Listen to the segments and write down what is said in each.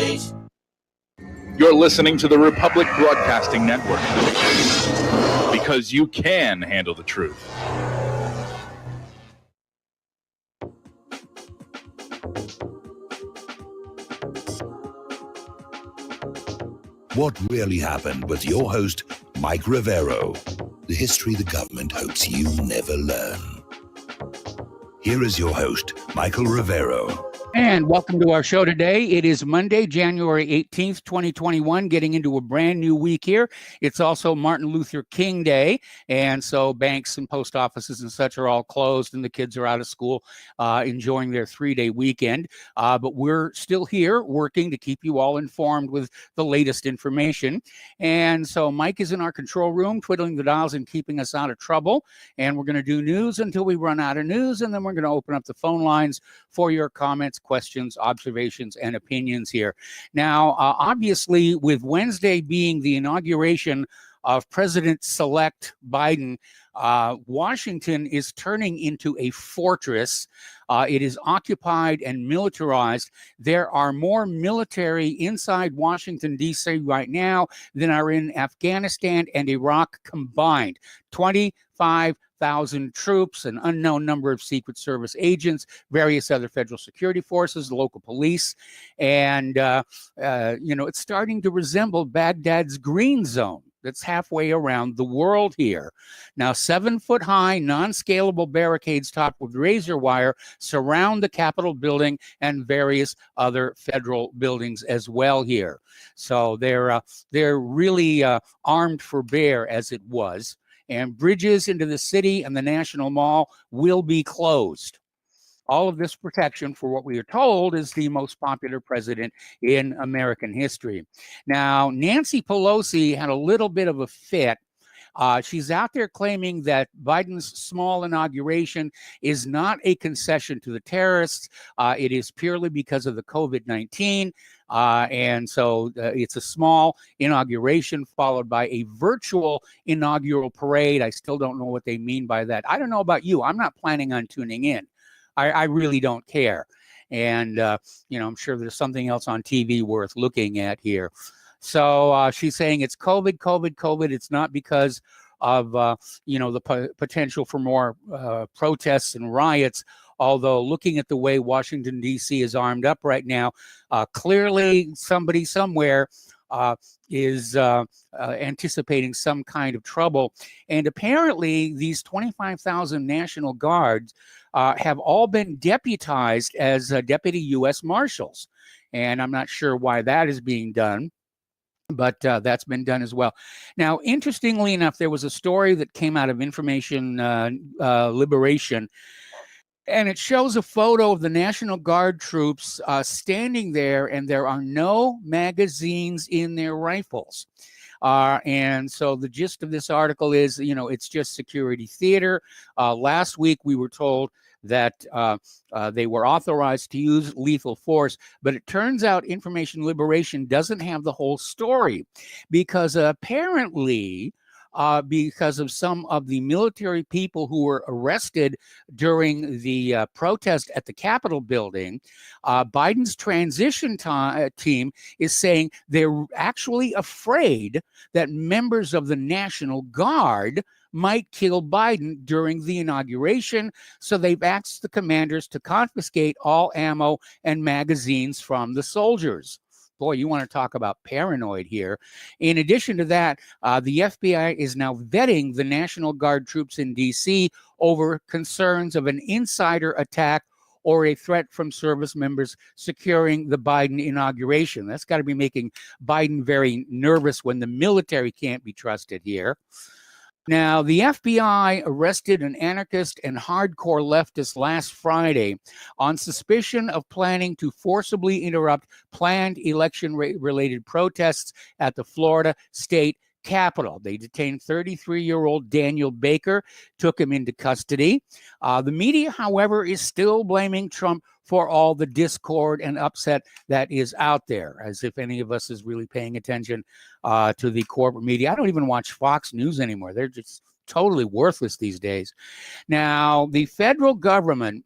You're listening to the Republic Broadcasting Network, because you can handle the truth. What really happened with your host, Mike Rivero, the history the government hopes you never learn. Here is your host, Michael Rivero. And welcome to our show today. It is Monday, January 18th, 2021, getting into a brand new week here. It's also Martin Luther King Day, and so banks and post offices and such are all closed, and the kids are out of school enjoying their 3-day weekend. But we're still here working to keep you all informed with the latest information. And so Mike is in our control room, twiddling the dials and keeping us out of trouble. And we're going to do news until we run out of news, and then we're going to open up the phone lines for your comments, questions, observations, and opinions here. Now, obviously, with Wednesday being the inauguration of President-elect Biden, Washington is turning into a fortress. It is occupied and militarized. There are more military inside Washington, D.C. right now than are in Afghanistan and Iraq combined. 25,000 troops, an unknown number of Secret Service agents, various other federal security forces, local police, and it's starting to resemble Baghdad's green zone that's halfway around the world here. Now, 7-foot-high, non-scalable barricades topped with razor wire surround the Capitol building and various other federal buildings as well here. So they're really armed for bear, as it was. And bridges into the city and the National Mall will be closed. All of this protection for what we are told is the most popular president in American history. Now, Nancy Pelosi had a little bit of a fit. She's out there claiming that Biden's small inauguration is not a concession to the terrorists. It is purely because of the COVID-19. And so it's a small inauguration followed by a virtual inaugural parade. I still don't know what they mean by that. I don't know about you. I'm not planning on tuning in. I really don't care. And, I'm sure there's something else on TV worth looking at here. So she's saying it's COVID. It's not because of, the potential for more protests and riots. Although looking at the way Washington, D.C. is armed up right now, clearly somebody somewhere is anticipating some kind of trouble. And apparently these 25,000 National Guards have all been deputized as deputy U.S. Marshals. And I'm not sure why that is being done, but that's been done as well. Now, interestingly enough, there was a story that came out of Information Liberation, and it shows a photo of the National Guard troops standing there, and there are no magazines in their rifles. And so the gist of this article is, it's just security theater. Last week, we were told that they were authorized to use lethal force, but it turns out Information Liberation doesn't have the whole story, because apparently, because of some of the military people who were arrested during the protest at the Capitol building, Biden's transition team is saying they're actually afraid that members of the National Guard might kill Biden during the inauguration. So they've asked the commanders to confiscate all ammo and magazines from the soldiers. Boy, you want to talk about paranoid here. In addition to that, the FBI is now vetting the National Guard troops in D.C. over concerns of an insider attack or a threat from service members securing the Biden inauguration. That's got to be making Biden very nervous when the military can't be trusted here. Now, the FBI arrested an anarchist and hardcore leftist last Friday on suspicion of planning to forcibly interrupt planned election-related protests at the Florida State Capitol. They detained 33-year-old Daniel Baker, took him into custody. The media, however, is still blaming Trump for all the discord and upset that is out there, as if any of us is really paying attention to the corporate media. I don't even watch Fox News anymore. They're just totally worthless these days. Now, the federal government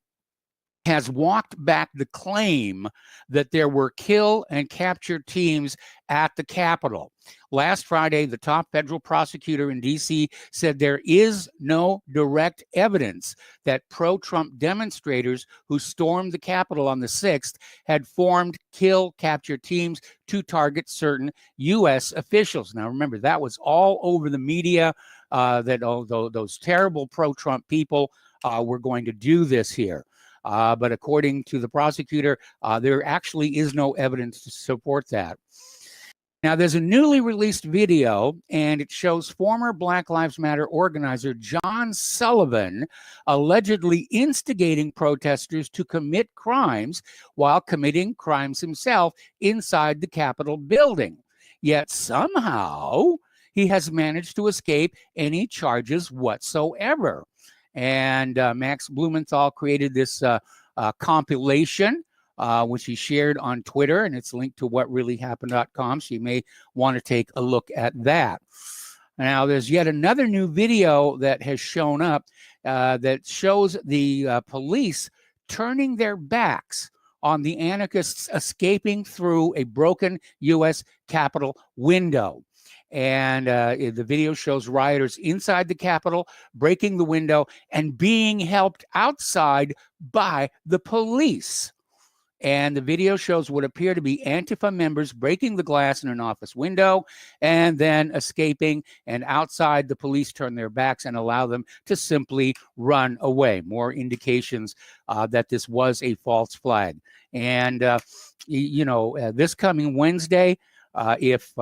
has walked back the claim that there were kill and capture teams at the Capitol. Last Friday, the top federal prosecutor in D.C. said there is no direct evidence that pro-Trump demonstrators who stormed the Capitol on the 6th had formed kill-capture teams to target certain U.S. officials. Now, remember, that was all over the media, that those terrible pro-Trump people were going to do this here. But according to the prosecutor, there actually is no evidence to support that. Now, there's a newly released video, and it shows former Black Lives Matter organizer John Sullivan allegedly instigating protesters to commit crimes while committing crimes himself inside the Capitol building. Yet somehow he has managed to escape any charges whatsoever. And Max Blumenthal created this compilation, which he shared on Twitter, and it's linked to whatreallyhappened.com, so you may want to take a look at that. Now, there's yet another new video that has shown up that shows the police turning their backs on the anarchists escaping through a broken U.S. Capitol window. And the video shows rioters inside the Capitol breaking the window and being helped outside by the police. And the video shows what appear to be Antifa members breaking the glass in an office window and then escaping. And outside, the police turn their backs and allow them to simply run away. More indications that this was a false flag. And, this coming Wednesday, if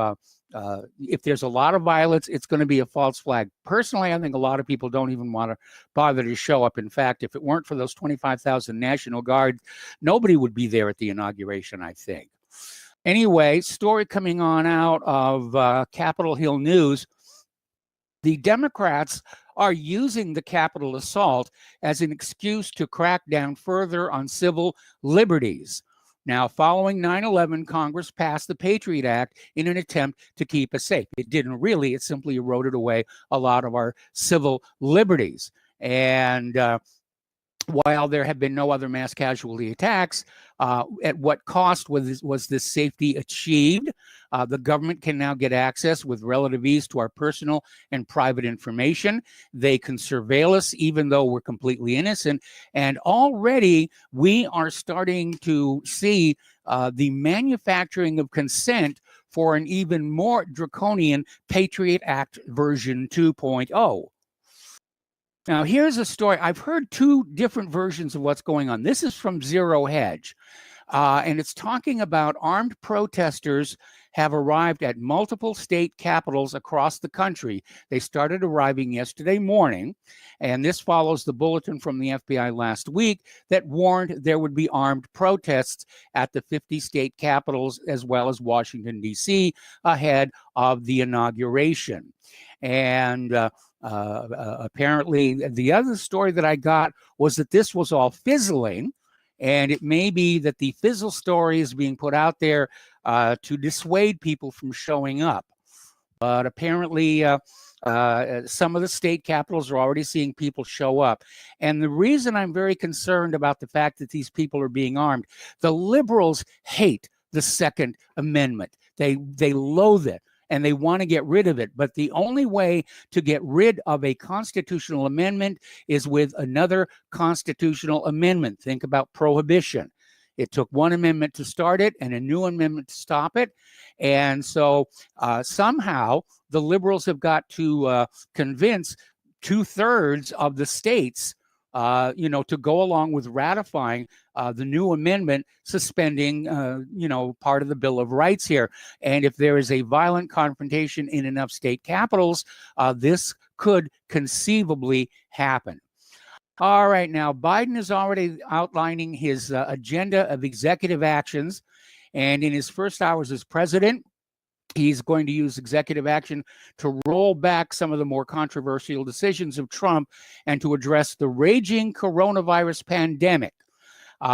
there's a lot of violence, it's going to be a false flag. Personally, I think a lot of people don't even want to bother to show up. In fact, if it weren't for those 25,000 National Guard, nobody would be there at the inauguration, I think. Anyway, story coming on out of Capitol Hill News. The Democrats are using the Capitol assault as an excuse to crack down further on civil liberties. Now, following 9/11, Congress passed the Patriot Act in an attempt to keep us safe. It didn't really. It simply eroded away a lot of our civil liberties. And while there have been no other mass casualty attacks, at what cost was this safety achieved? The government can now get access with relative ease to our personal and private information. They can surveil us even though we're completely innocent. And already we are starting to see the manufacturing of consent for an even more draconian Patriot Act version 2.0. Now, here's a story. I've heard two different versions of what's going on. This is from Zero Hedge, and it's talking about armed protesters have arrived at multiple state capitals across the country. They started arriving yesterday morning, and this follows the bulletin from the FBI last week that warned there would be armed protests at the 50 state capitals as well as Washington, D.C. ahead of the inauguration. And apparently, the other story that I got was that this was all fizzling, and it may be that the fizzle story is being put out there to dissuade people from showing up. But apparently, some of the state capitals are already seeing people show up. And the reason I'm very concerned about the fact that these people are being armed, the liberals hate the Second Amendment. They loathe it. And they want to get rid of it. But the only way to get rid of a constitutional amendment is with another constitutional amendment. Think about prohibition. It took one amendment to start it and a new amendment to stop it. And so somehow the liberals have got to convince 2/3 of the states to go along with ratifying the new amendment suspending, part of the Bill of Rights here. And if there is a violent confrontation in enough state capitals, this could conceivably happen. All right, now Biden is already outlining his agenda of executive actions. And in his first hours as president, he's going to use executive action to roll back some of the more controversial decisions of Trump and to address the raging coronavirus pandemic.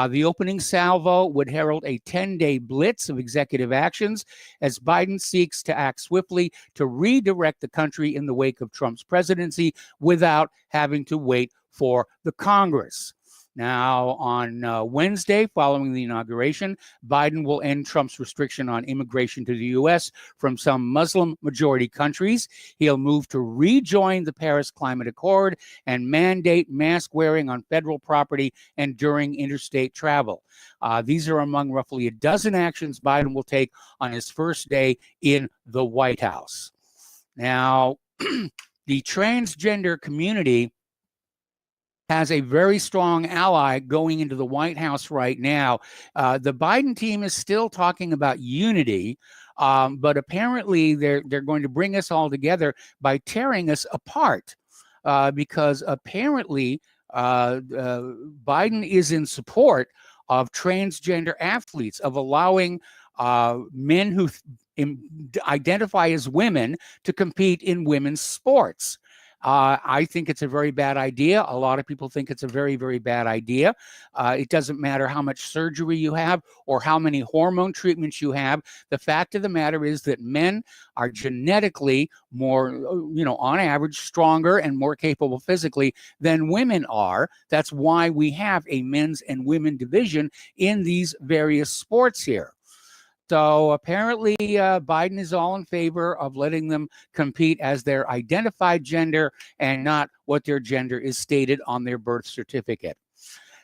The opening salvo would herald a 10-day blitz of executive actions as Biden seeks to act swiftly to redirect the country in the wake of Trump's presidency without having to wait for the Congress. Now, on Wednesday, following the inauguration, Biden will end Trump's restriction on immigration to the U.S. from some Muslim-majority countries. He'll move to rejoin the Paris Climate Accord and mandate mask wearing on federal property and during interstate travel. These are among roughly a dozen actions Biden will take on his first day in the White House. Now, the transgender community has a very strong ally going into the White House right now. The Biden team is still talking about unity, but apparently they're going to bring us all together by tearing us apart, because apparently Biden is in support of transgender athletes, of allowing men who identify as women to compete in women's sports. I think it's a very bad idea. A lot of people think it's a very, very bad idea. It doesn't matter how much surgery you have or how many hormone treatments you have. The fact of the matter is that men are genetically more, on average, stronger and more capable physically than women are. That's why we have a men's and women division in these various sports here. So apparently Biden is all in favor of letting them compete as their identified gender and not what their gender is stated on their birth certificate.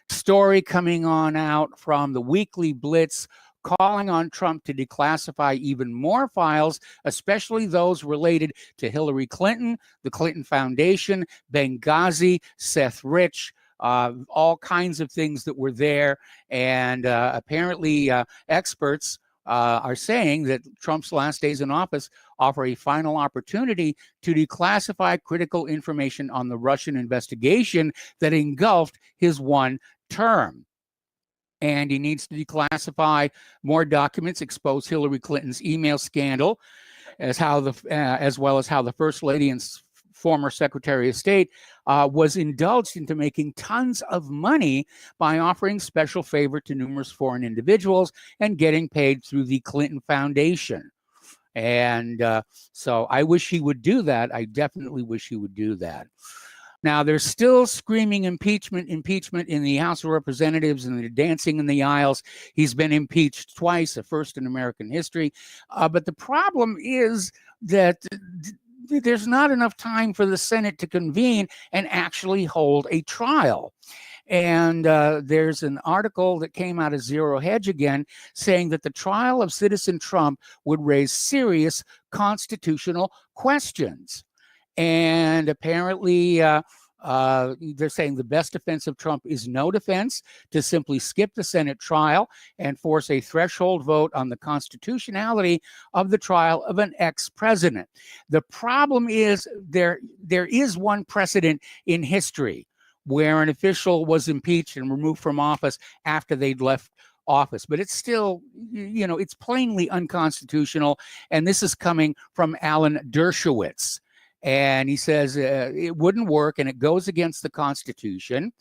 Story coming on out from the Weekly Blitz calling on Trump to declassify even more files, especially those related to Hillary Clinton, the Clinton Foundation, Benghazi, Seth Rich, all kinds of things that were there. And apparently experts are saying that Trump's last days in office offer a final opportunity to declassify critical information on the Russian investigation that engulfed his one term. And he needs to declassify more documents, expose Hillary Clinton's email scandal, as well as how the First Lady and former Secretary of State was indulged into making tons of money by offering special favor to numerous foreign individuals and getting paid through the Clinton Foundation. And so I wish he would do that. I definitely wish he would do that. Now, they're still screaming impeachment in the House of Representatives, and they're dancing in the aisles. He's been impeached twice, a first in American history. But the problem is that there's not enough time for the Senate to convene and actually hold a trial. And there's an article that came out of Zero Hedge again saying that the trial of Citizen Trump would raise serious constitutional questions. And apparently they're saying the best defense of Trump is no defense, to simply skip the Senate trial and force a threshold vote on the constitutionality of the trial of an ex-president. The problem is there is one precedent in history where an official was impeached and removed from office after they'd left office, but it's still, it's plainly unconstitutional. And this is coming from Alan Dershowitz. And he says it wouldn't work, and it goes against the Constitution,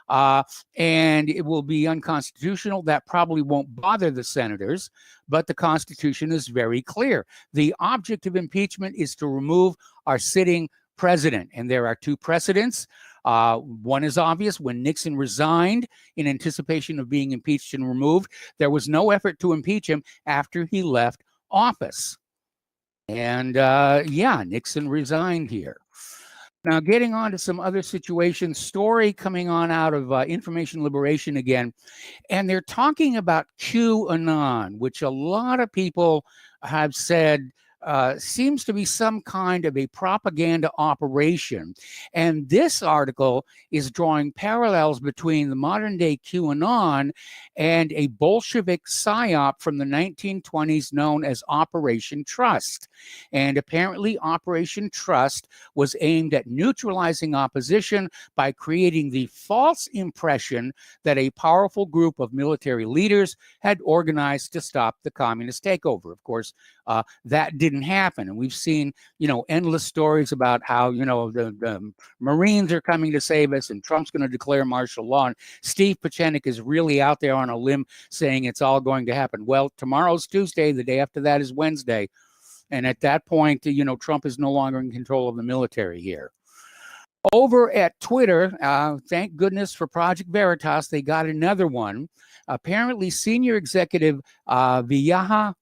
and it will be unconstitutional. That probably won't bother the senators, but the Constitution is very clear. The object of impeachment is to remove our sitting president, and there are two precedents. One is obvious. When Nixon resigned in anticipation of being impeached and removed, there was no effort to impeach him after he left office. And Nixon resigned here. Now, getting on to some other situations, story coming on out of Information Liberation again, and they're talking about QAnon, which a lot of people have said seems to be some kind of a propaganda operation. And this article is drawing parallels between the modern day QAnon and a Bolshevik psyop from the 1920s known as Operation Trust. And apparently Operation Trust was aimed at neutralizing opposition by creating the false impression that a powerful group of military leaders had organized to stop the communist takeover. Of course, that didn't happen. And we've seen, endless stories about how, the Marines are coming to save us and Trump's going to declare martial law. And Steve Pachenik is really out there on a limb saying it's all going to happen. Well, tomorrow's Tuesday. The day after that is Wednesday. And at that point, Trump is no longer in control of the military here. Over at Twitter, thank goodness for Project Veritas, they got another one. Apparently, senior executive Vijaya,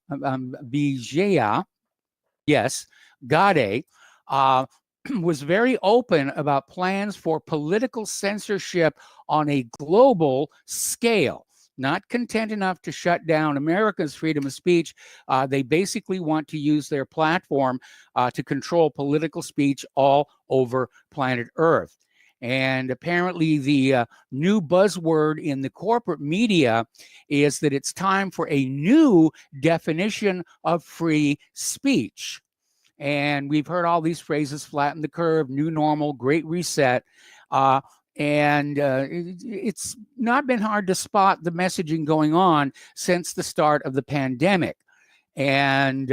yes, Gade, was very open about plans for political censorship on a global scale. Not content enough to shut down America's freedom of speech, they basically want to use their platform to control political speech all over planet Earth. And apparently the new buzzword in the corporate media is that it's time for a new definition of free speech. And we've heard all these phrases: flatten the curve, new normal, great reset. It's not been hard to spot the messaging going on since the start of the pandemic. And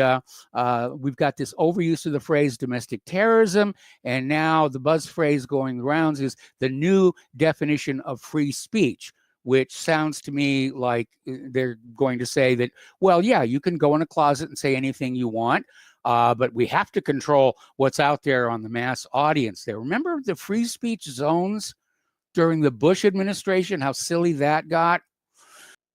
we've got this overuse of the phrase domestic terrorism. And now the buzz phrase going the rounds is the new definition of free speech, which sounds to me like they're going to say that, well, yeah, you can go in a closet and say anything you want. But we have to control what's out there on the mass audience there. Remember the free speech zones during the Bush administration, how silly that got?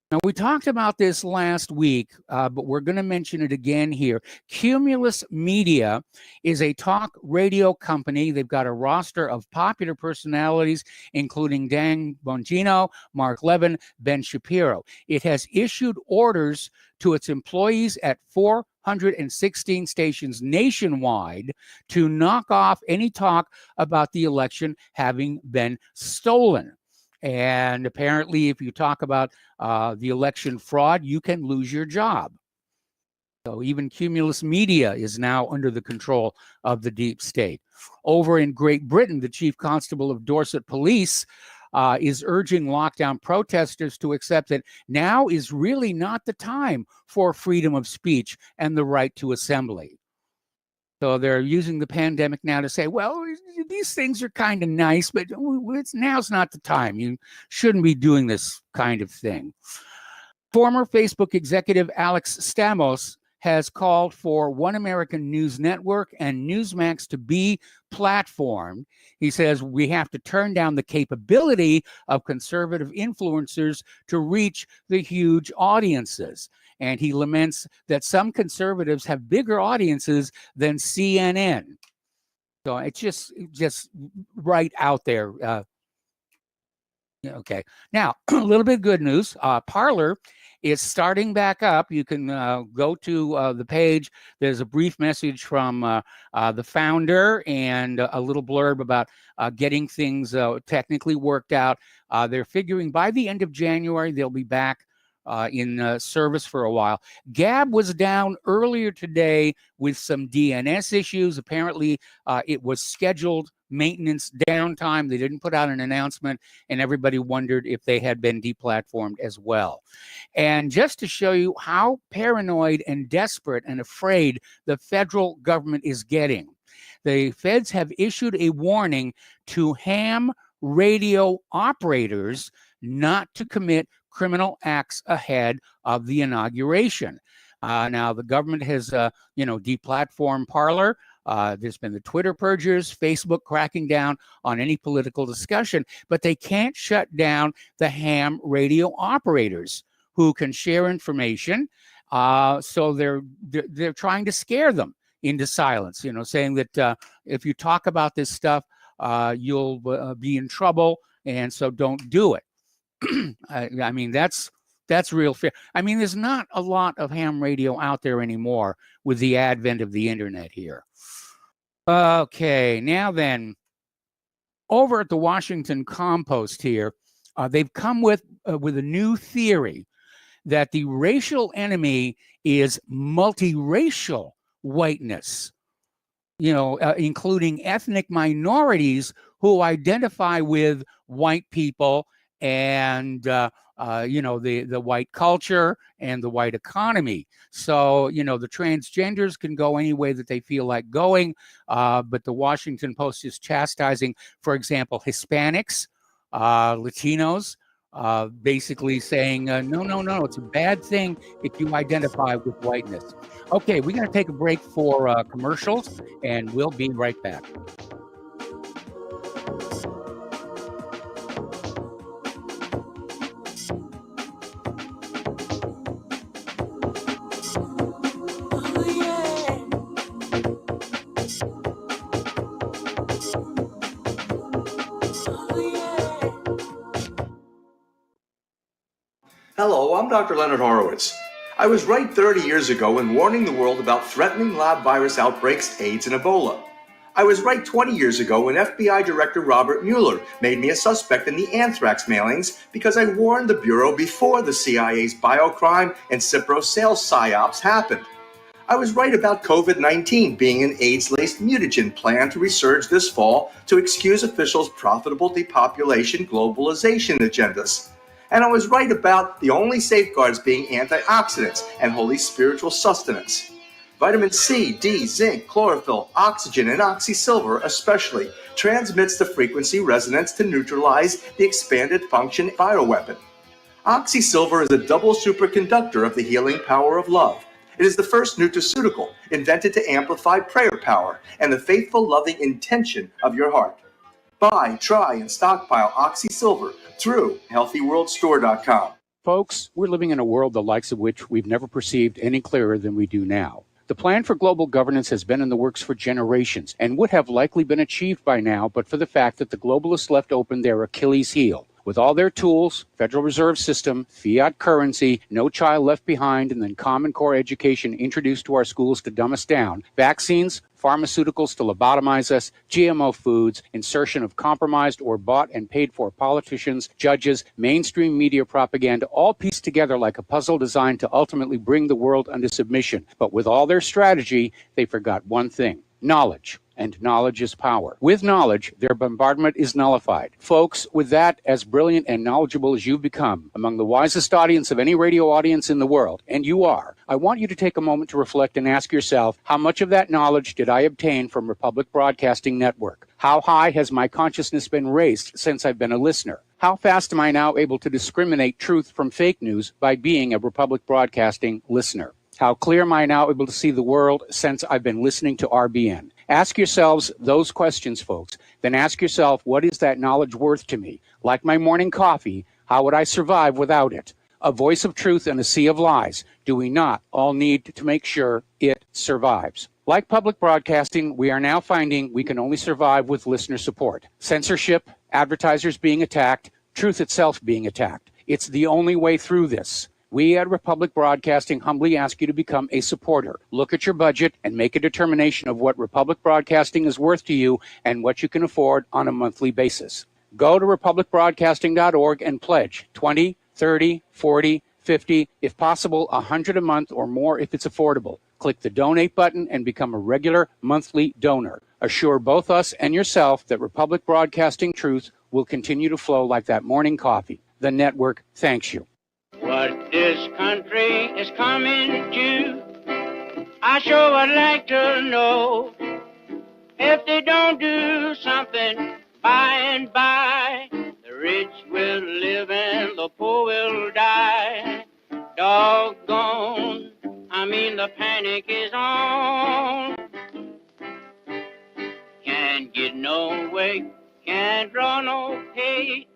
Now, we talked about this last week, but we're going to mention it again here. Cumulus Media is a talk radio company. They've got a roster of popular personalities, including Dan Bongino, Mark Levin, Ben Shapiro. It has issued orders to its employees at 416 stations nationwide to knock off any talk about the election having been stolen. And apparently, if you talk about the election fraud, you can lose your job. So even Cumulus Media is now under the control of the deep state. Over in Great Britain, the chief constable of Dorset Police is urging lockdown protesters to accept that now is really not the time for freedom of speech and the right to assembly. So they're using the pandemic now to say, well, these things are kind of nice, but now's not the time. You shouldn't be doing this kind of thing. Former Facebook executive Alex Stamos has called for One American News Network and Newsmax to be platformed. He says we have to turn down the capability of conservative influencers to reach the huge audiences. And he laments that some conservatives have bigger audiences than CNN. So it's just right out there. Okay. Now, a little bit of good news. Parler is starting back up. You can go to the page. There's a brief message from the founder and a little blurb about getting things technically worked out. They're figuring by the end of January, they'll be back in service for a while. Gab was down earlier today with some DNS issues. Apparently, it was scheduled maintenance downtime. They didn't put out an announcement, and everybody wondered if they had been deplatformed as well. And just to show you how paranoid and desperate and afraid the federal government is getting, the feds have issued a warning to ham radio operators not to commit criminal acts ahead of the inauguration. Now, the government has, deplatformed Parler. There's been the Twitter purges, Facebook cracking down on any political discussion, but they can't shut down the ham radio operators who can share information. So they're trying to scare them into silence, saying that if you talk about this stuff, you'll be in trouble, and so don't do it. I mean, that's real fear. I mean, there's not a lot of ham radio out there anymore with the advent of the internet here. Okay, now then, over at the Washington Compost here, they've come with a new theory that the racial enemy is multiracial whiteness, including ethnic minorities who identify with white people and the white culture and the white economy. So, the transgenders can go any way that they feel like going, but the Washington Post is chastising, for example, Hispanics, Latinos, basically saying, no, it's a bad thing if you identify with whiteness. Okay, we're going to take a break for commercials, and we'll be right back. Hello, I'm Dr. Leonard Horowitz. I was right 30 years ago in warning the world about threatening lab virus outbreaks, AIDS, and Ebola. I was right 20 years ago when FBI Director Robert Mueller made me a suspect in the anthrax mailings because I warned the Bureau before the CIA's biocrime and Cipro sales psyops happened. I was right about COVID-19 being an AIDS-laced mutagen planned to resurge this fall to excuse officials' profitable depopulation globalization agendas. And I was right about the only safeguards being antioxidants and holy spiritual sustenance. Vitamin C, D, zinc, chlorophyll, oxygen, and oxysilver especially transmits the frequency resonance to neutralize the expanded function bioweapon. Oxysilver is a double superconductor of the healing power of love. It is the first nutraceutical invented to amplify prayer power and the faithful, loving intention of your heart. Buy, try, and stockpile Oxysilver through HealthyWorldStore.com. Folks, we're living in a world the likes of which we've never perceived any clearer than we do now. The plan for global governance has been in the works for generations and would have likely been achieved by now, but for the fact that the globalists left open their Achilles heel. With all their tools, Federal Reserve System, fiat currency, no child left behind, and then Common Core education introduced to our schools to dumb us down, vaccines, pharmaceuticals to lobotomize us, GMO foods, insertion of compromised or bought and paid for politicians, judges, mainstream media propaganda, all pieced together like a puzzle designed to ultimately bring the world under submission. But with all their strategy, they forgot one thing: knowledge. And knowledge is power. With knowledge, their bombardment is nullified. Folks, with that, as brilliant and knowledgeable as you've become, among the wisest audience of any radio audience in the world, and you are, I want you to take a moment to reflect and ask yourself, how much of that knowledge did I obtain from Republic Broadcasting Network? How high has my consciousness been raised since I've been a listener? How fast am I now able to discriminate truth from fake news by being a Republic Broadcasting listener? How clear am I now able to see the world since I've been listening to RBN? Ask yourselves those questions, folks. Then ask yourself, what is that knowledge worth to me? Like my morning coffee, how would I survive without it? A voice of truth in a sea of lies. Do we not all need to make sure it survives? Like public broadcasting, we are now finding we can only survive with listener support. Censorship, advertisers being attacked, truth itself being attacked. It's the only way through this. We at Republic Broadcasting humbly ask you to become a supporter. Look at your budget and make a determination of what Republic Broadcasting is worth to you and what you can afford on a monthly basis. Go to republicbroadcasting.org and pledge 20, 30, 40, 50, if possible, 100 a month or more if it's affordable. Click the donate button and become a regular monthly donor. Assure both us and yourself that Republic Broadcasting truth will continue to flow like that morning coffee. The network thanks you. What this country is coming to, I sure would like to know. If they don't do something by and by, the rich will live and the poor will die. Doggone, the panic is on. Can't get no way, can't draw no pay.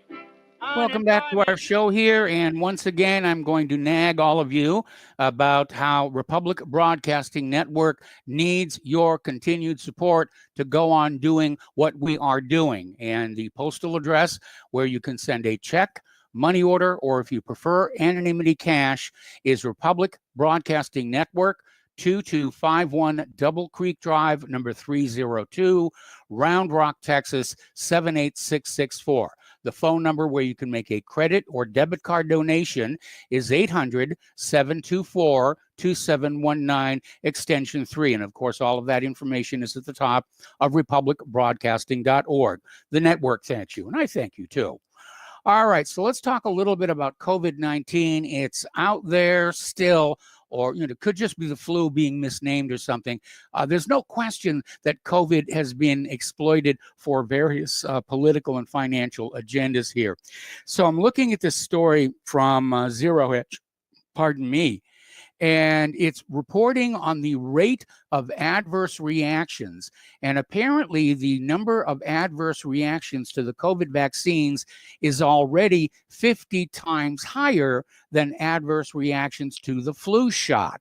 Welcome back to our show here. And once again, I'm going to nag all of you about how Republic Broadcasting Network needs your continued support to go on doing what we are doing. And the postal address where you can send a check, money order, or if you prefer anonymity cash is Republic Broadcasting Network, 2251 Double Creek Drive, number 302, Round Rock, Texas, 78664. The phone number where you can make a credit or debit card donation is 800-724-2719, extension 3. And of course, all of that information is at the top of republicbroadcasting.org. The network thanks you, and I thank you too. All right, so let's talk a little bit about COVID-19. It's out there still, or it could just be the flu being misnamed or something. There's no question that COVID has been exploited for various political and financial agendas here. So I'm looking at this story from Zero Hedge, and it's reporting on the rate of adverse reactions. And apparently the number of adverse reactions to the COVID vaccines is already 50 times higher than adverse reactions to the flu shot.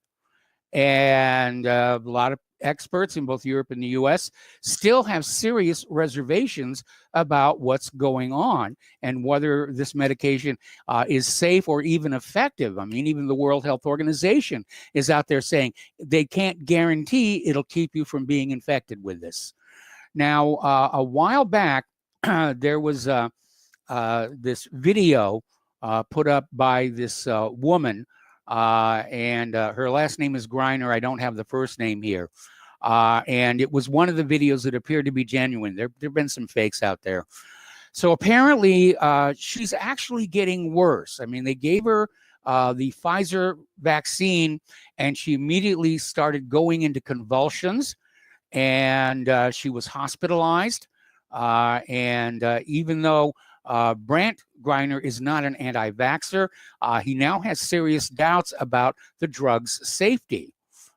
And a lot of experts in both Europe and the US still have serious reservations about what's going on and whether this medication is safe or even effective. I mean, even the World Health Organization is out there saying they can't guarantee it'll keep you from being infected with this. Now, a while back, there was this video put up by this woman, and her last name is Griner. I don't have the first name here. And it was one of the videos that appeared to be genuine. There have been some fakes out there. So apparently, she's actually getting worse. I mean, they gave her the Pfizer vaccine, and she immediately started going into convulsions, and she was hospitalized. And even though Brant Griner is not an anti-vaxxer, he now has serious doubts about the drug's safety.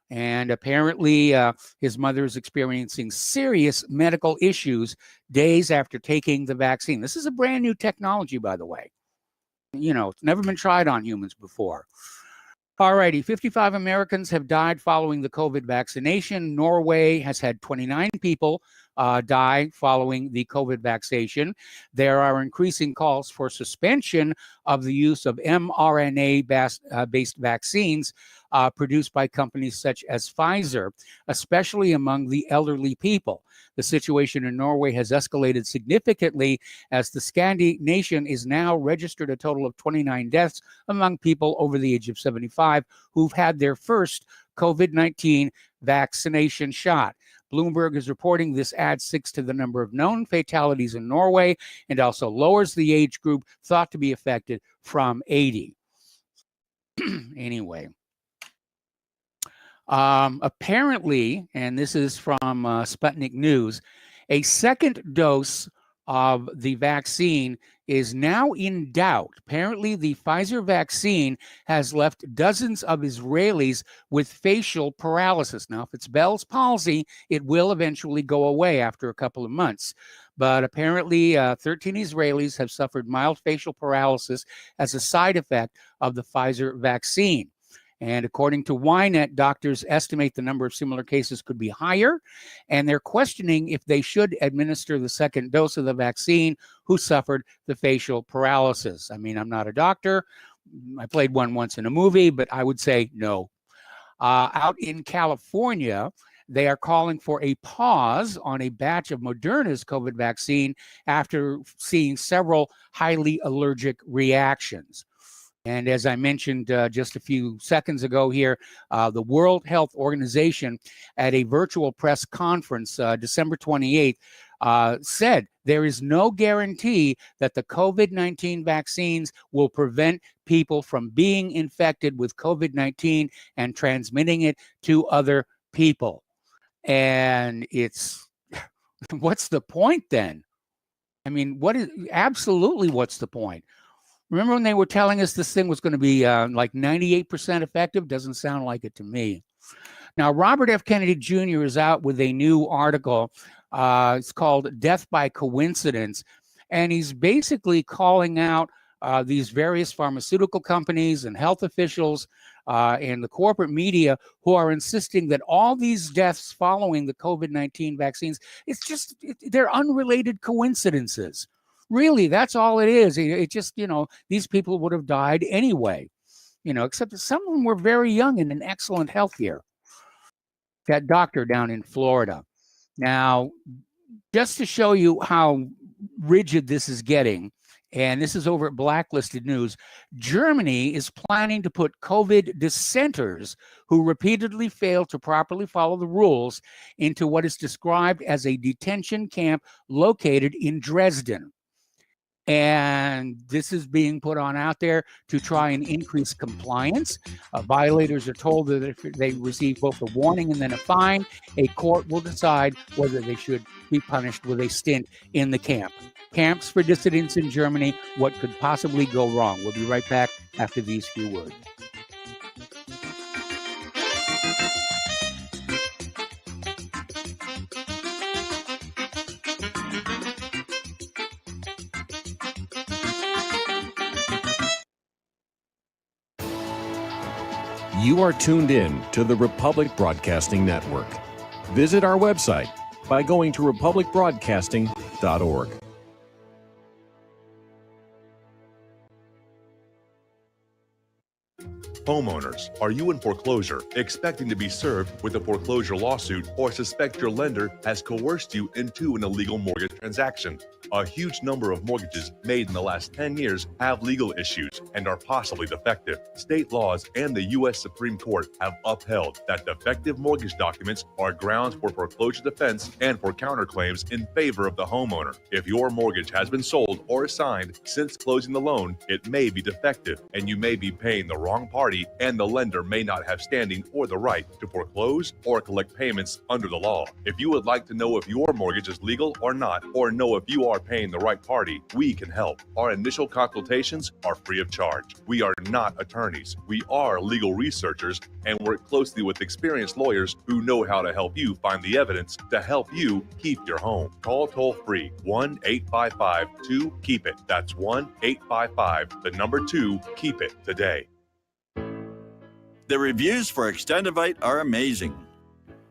And apparently his mother is experiencing serious medical issues days after taking the vaccine. This is a brand new technology, by the way. You know, it's never been tried on humans before. All righty, 55 Americans have died following the COVID vaccination. Norway has had 29 people die following the COVID vaccination. There are increasing calls for suspension of the use of mRNA-based vaccines produced by companies such as Pfizer, especially among the elderly people. The situation in Norway has escalated significantly as the Scandi nation is now registered a total of 29 deaths among people over the age of 75 who've had their first COVID-19 vaccination shot. Bloomberg is reporting this adds 6 to the number of known fatalities in Norway and also lowers the age group thought to be affected from 80. Anyway. Apparently, and this is from Sputnik News, a second dose of the vaccine is now in doubt. Apparently, the Pfizer vaccine has left dozens of Israelis with facial paralysis. Now, if it's Bell's palsy, it will eventually go away after a couple of months. But apparently, 13 Israelis have suffered mild facial paralysis as a side effect of the Pfizer vaccine. And according to Ynet, doctors estimate the number of similar cases could be higher, and they're questioning if they should administer the second dose of the vaccine who suffered the facial paralysis. I mean, I'm not a doctor. I played one once in a movie, but I would say no. Out in California, they are calling for a pause on a batch of Moderna's COVID vaccine after seeing several highly allergic reactions. And as I mentioned just a few seconds ago here, the World Health Organization at a virtual press conference December 28th said there is no guarantee that the COVID-19 vaccines will prevent people from being infected with COVID-19 and transmitting it to other people. And it's, what's the point then? I mean, absolutely what's the point? Remember when they were telling us this thing was going to be like 98% effective? Doesn't sound like it to me. Now, Robert F. Kennedy Jr. is out with a new article. It's called Death by Coincidence. And he's basically calling out these various pharmaceutical companies and health officials and the corporate media who are insisting that all these deaths following the COVID-19 vaccines, they're unrelated coincidences. Really, that's all it is. It just, these people would have died anyway, except that some of them were very young and in excellent health here. That doctor down in Florida. Now, just to show you how rigid this is getting, and this is over at Blacklisted News, Germany is planning to put COVID dissenters who repeatedly fail to properly follow the rules into what is described as a detention camp located in Dresden. And this is being put on out there to try and increase compliance. Violators are told that if they receive both a warning and then a fine, a court will decide whether they should be punished with a stint in the camp. Camps for dissidents in Germany, what could possibly go wrong? We'll be right back after these few words. You are tuned in to the Republic Broadcasting Network. Visit our website by going to republicbroadcasting.org. Homeowners, are you in foreclosure, expecting to be served with a foreclosure lawsuit, or suspect your lender has coerced you into an illegal mortgage transaction? A huge number of mortgages made in the last 10 years have legal issues and are possibly defective. State laws and the U.S. Supreme Court have upheld that defective mortgage documents are grounds for foreclosure defense and for counterclaims in favor of the homeowner. If your mortgage has been sold or assigned since closing the loan, it may be defective and you may be paying the wrong party, and the lender may not have standing or the right to foreclose or collect payments under the law. If you would like to know if your mortgage is legal or not, or know if you are paying the right party, we can help. Our initial consultations are free of charge. We are not attorneys. We are legal researchers and work closely with experienced lawyers who know how to help you find the evidence to help you keep your home. Call toll-free 1-855-2-KEEP-IT. That's 1-855-2-KEEP-IT today. The reviews for Extendivite are amazing.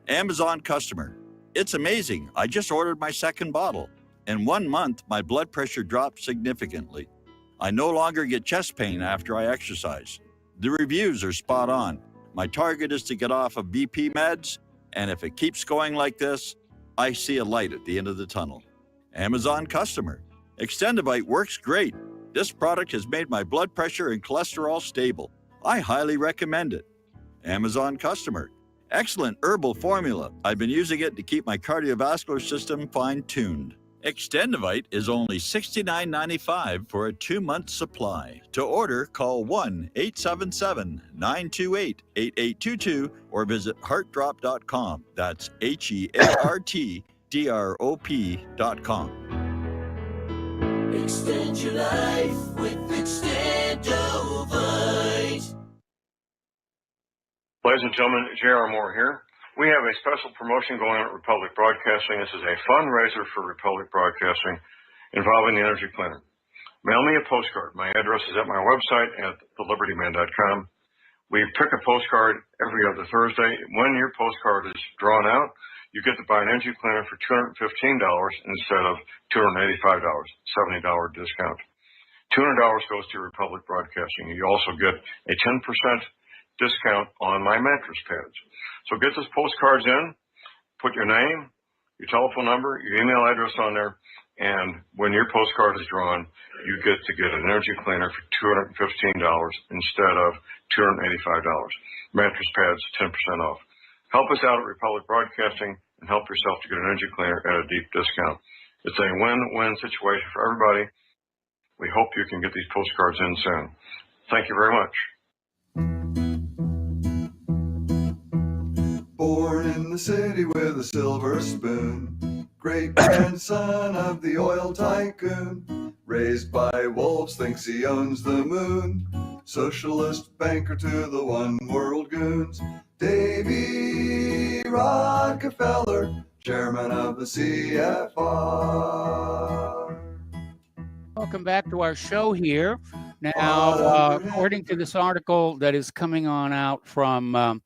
Amazon customer. It's amazing. I just ordered my second bottle. In 1 month, my blood pressure dropped significantly. I no longer get chest pain after I exercise. The reviews are spot on. My target is to get off of BP meds, and if it keeps going like this, I see a light at the end of the tunnel. Amazon customer. Extendivite works great. This product has made my blood pressure and cholesterol stable. I highly recommend it. Amazon customer. Excellent herbal formula. I've been using it to keep my cardiovascular system fine-tuned. Extendivite is only $69.95 for a 2-month supply. To order, call 1-877-928-8822 or visit heartdrop.com. That's HEARTDROP.com. Extend your life with Extendovite. Ladies and gentlemen, J.R. Moore here. We have a special promotion going on at Republic Broadcasting. This is a fundraiser for Republic Broadcasting involving the Energy Cleaner. Mail me a postcard. My address is at my website at thelibertyman.com. We pick a postcard every other Thursday. When your postcard is drawn out, you get to buy an Energy Cleaner for $215 instead of $285, $70 discount. $200 goes to Republic Broadcasting. You also get a 10% discount on my mattress pads. So get those postcards in, put your name, your telephone number, your email address on there, and when your postcard is drawn, you get to get an Energy Cleaner for $215 instead of $285. Mattress pads, 10% off. Help us out at Republic Broadcasting and help yourself to get an Energy Cleaner at a deep discount. It's a win-win situation for everybody. We hope you can get these postcards in soon. Thank you very much. Born in the city with a silver spoon, great grandson of the oil tycoon, raised by wolves, thinks he owns the moon, socialist banker to the one world goons, Davy Rockefeller, chairman of the CFR. Welcome back to our show here. Now, according to this article that is coming on out from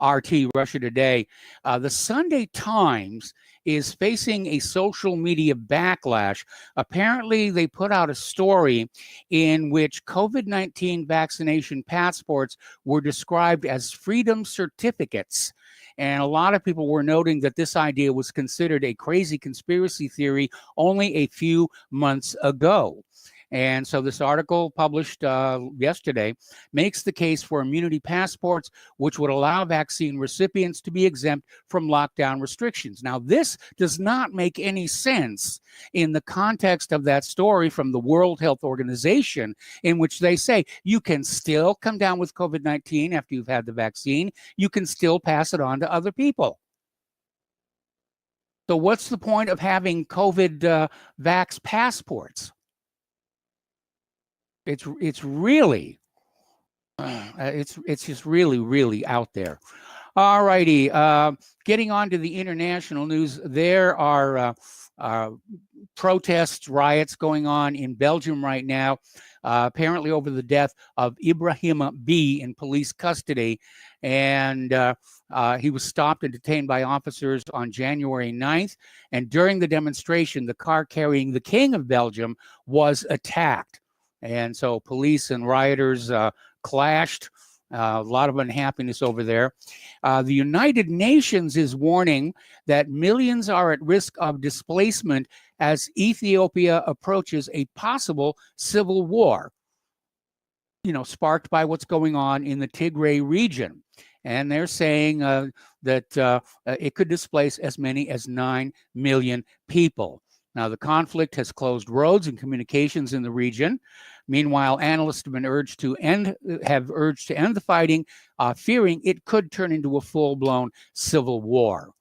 RT, Russia Today, the Sunday Times is facing a social media backlash. Apparently, they put out a story in which COVID-19 vaccination passports were described as freedom certificates. And a lot of people were noting that this idea was considered a crazy conspiracy theory only a few months ago. And so this article published yesterday makes the case for immunity passports, which would allow vaccine recipients to be exempt from lockdown restrictions. Now, this does not make any sense in the context of that story from the World Health Organization, in which they say you can still come down with COVID-19 after you've had the vaccine. You can still pass it on to other people. So what's the point of having COVID vax passports? It's really, it's just really out there. All righty, getting on to the international news. There are protests, riots going on in Belgium right now, apparently over the death of Ibrahim B in police custody. And He was stopped and detained by officers on January 9th. And during the demonstration, the car carrying the King of Belgium was attacked. And so police and rioters clashed. A lot of unhappiness over there. The United Nations is warning that millions are at risk of displacement as Ethiopia approaches a possible civil war, sparked by what's going on in the Tigray region. And they're saying that it could displace as many as 9 million people. Now, the conflict has closed roads and communications in the region. Meanwhile, analysts have been urged to end the fighting, fearing it could turn into a full-blown civil war.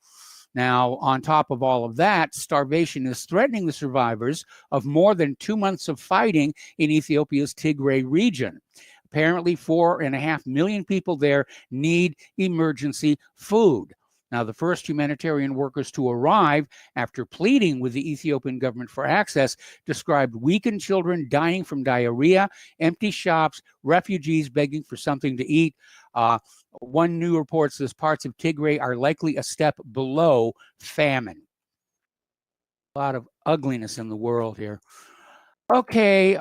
Now, on top of all of that, starvation is threatening the survivors of more than 2 months of fighting in Ethiopia's Tigray region. Apparently, 4.5 million people there need emergency food. Now, the first humanitarian workers to arrive after pleading with the Ethiopian government for access described weakened children dying from diarrhea, empty shops, refugees begging for something to eat. One new report says parts of Tigray are likely a step below famine. A lot of ugliness in the world here. Okay,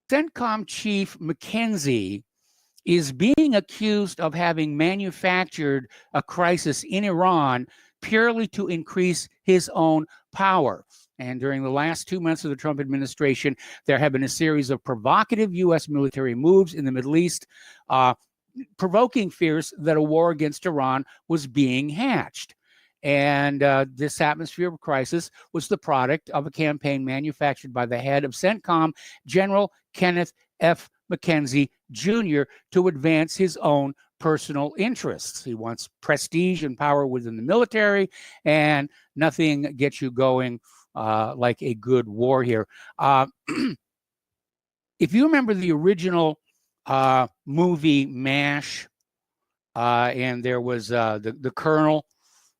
CENTCOM Chief McKenzie is being accused of having manufactured a crisis in Iran purely to increase his own power. And during the last 2 months of the Trump administration, there have been a series of provocative U.S. military moves in the Middle East, provoking fears that a war against Iran was being hatched. And this atmosphere of crisis was the product of a campaign manufactured by the head of CENTCOM, General Kenneth F. McKenzie Jr., to advance his own personal interests. He wants prestige and power within the military, and nothing gets you going like a good war here. If you remember the original movie MASH, and there was the colonel,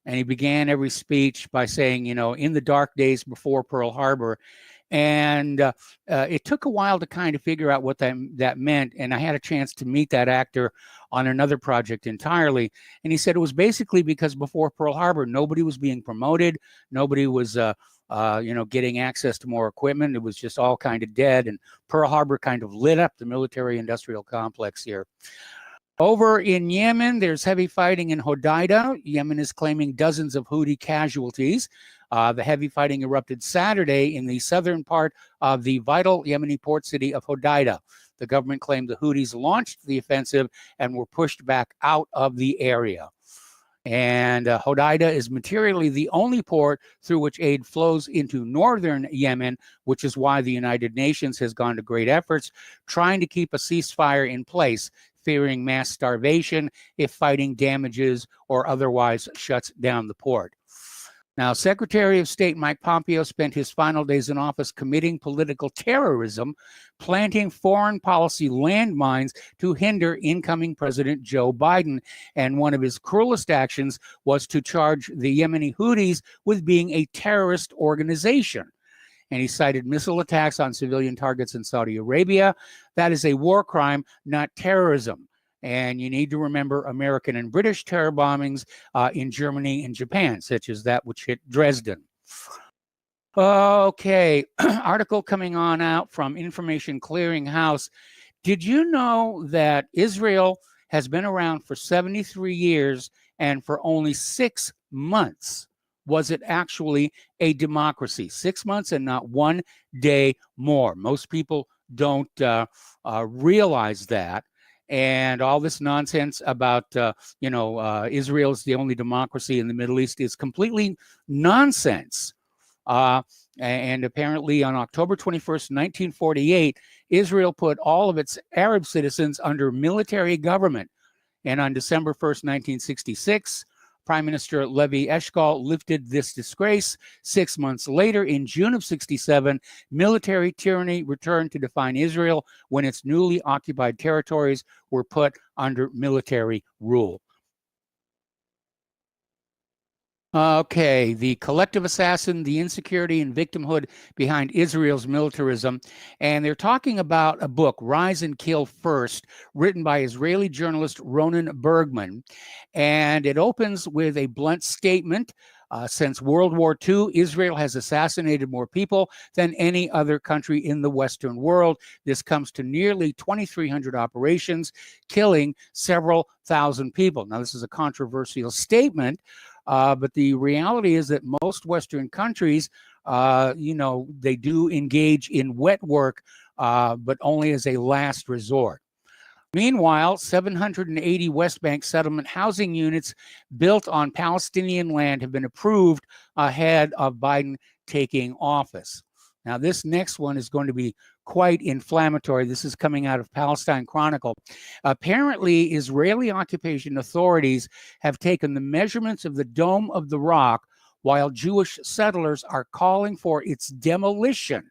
and he began every speech by saying, in the dark days before Pearl Harbor. And it took a while to kind of figure out what that meant. And I had a chance to meet that actor on another project entirely. And he said it was basically because before Pearl Harbor, nobody was being promoted. Nobody was, getting access to more equipment. It was just all kind of dead. And Pearl Harbor kind of lit up the military-industrial complex here. Over in Yemen, there's heavy fighting in Hodeidah. Yemen is claiming dozens of Houthi casualties. The heavy fighting erupted Saturday in the southern part of the vital Yemeni port city of Hodeidah. The government claimed the Houthis launched the offensive and were pushed back out of the area. And Hodeidah is materially the only port through which aid flows into northern Yemen, which is why the United Nations has gone to great efforts trying to keep a ceasefire in place, fearing mass starvation if fighting damages or otherwise shuts down the port. Now, Secretary of State Mike Pompeo spent his final days in office committing political terrorism, planting foreign policy landmines to hinder incoming President Joe Biden. And one of his cruelest actions was to charge the Yemeni Houthis with being a terrorist organization. And he cited missile attacks on civilian targets in Saudi Arabia. That is a war crime, not terrorism. And you need to remember American and British terror bombings in Germany and Japan, such as that which hit Dresden. Okay, article coming on out from Information Clearinghouse. Did you know that Israel has been around for 73 years and for only 6 months was it actually a democracy? 6 months and not 1 day more. Most people don't realize that. And all this nonsense about, Israel is the only democracy in the Middle East is completely nonsense. And apparently on October 21st, 1948, Israel put all of its Arab citizens under military government. And on December 1st, 1966, Prime Minister Levi Eshkol lifted this disgrace. 6 months later, in June of 67, military tyranny returned to define Israel when its newly occupied territories were put under military rule. Okay, the collective assassin, the insecurity and victimhood behind Israel's militarism. And they're talking about a book, Rise and Kill First, written by Israeli journalist Ronan Bergman. And it opens with a blunt statement. Since World War II, Israel has assassinated more people than any other country in the Western world. This comes to nearly 2,300 operations, killing several thousand people. Now, this is a controversial statement. But the reality is that most Western countries, they do engage in wet work, but only as a last resort. Meanwhile, 780 West Bank settlement housing units built on Palestinian land have been approved ahead of Biden taking office. Now, this next one is going to be quite inflammatory. This is coming out of Palestine Chronicle. Apparently, Israeli occupation authorities have taken the measurements of the Dome of the Rock while Jewish settlers are calling for its demolition.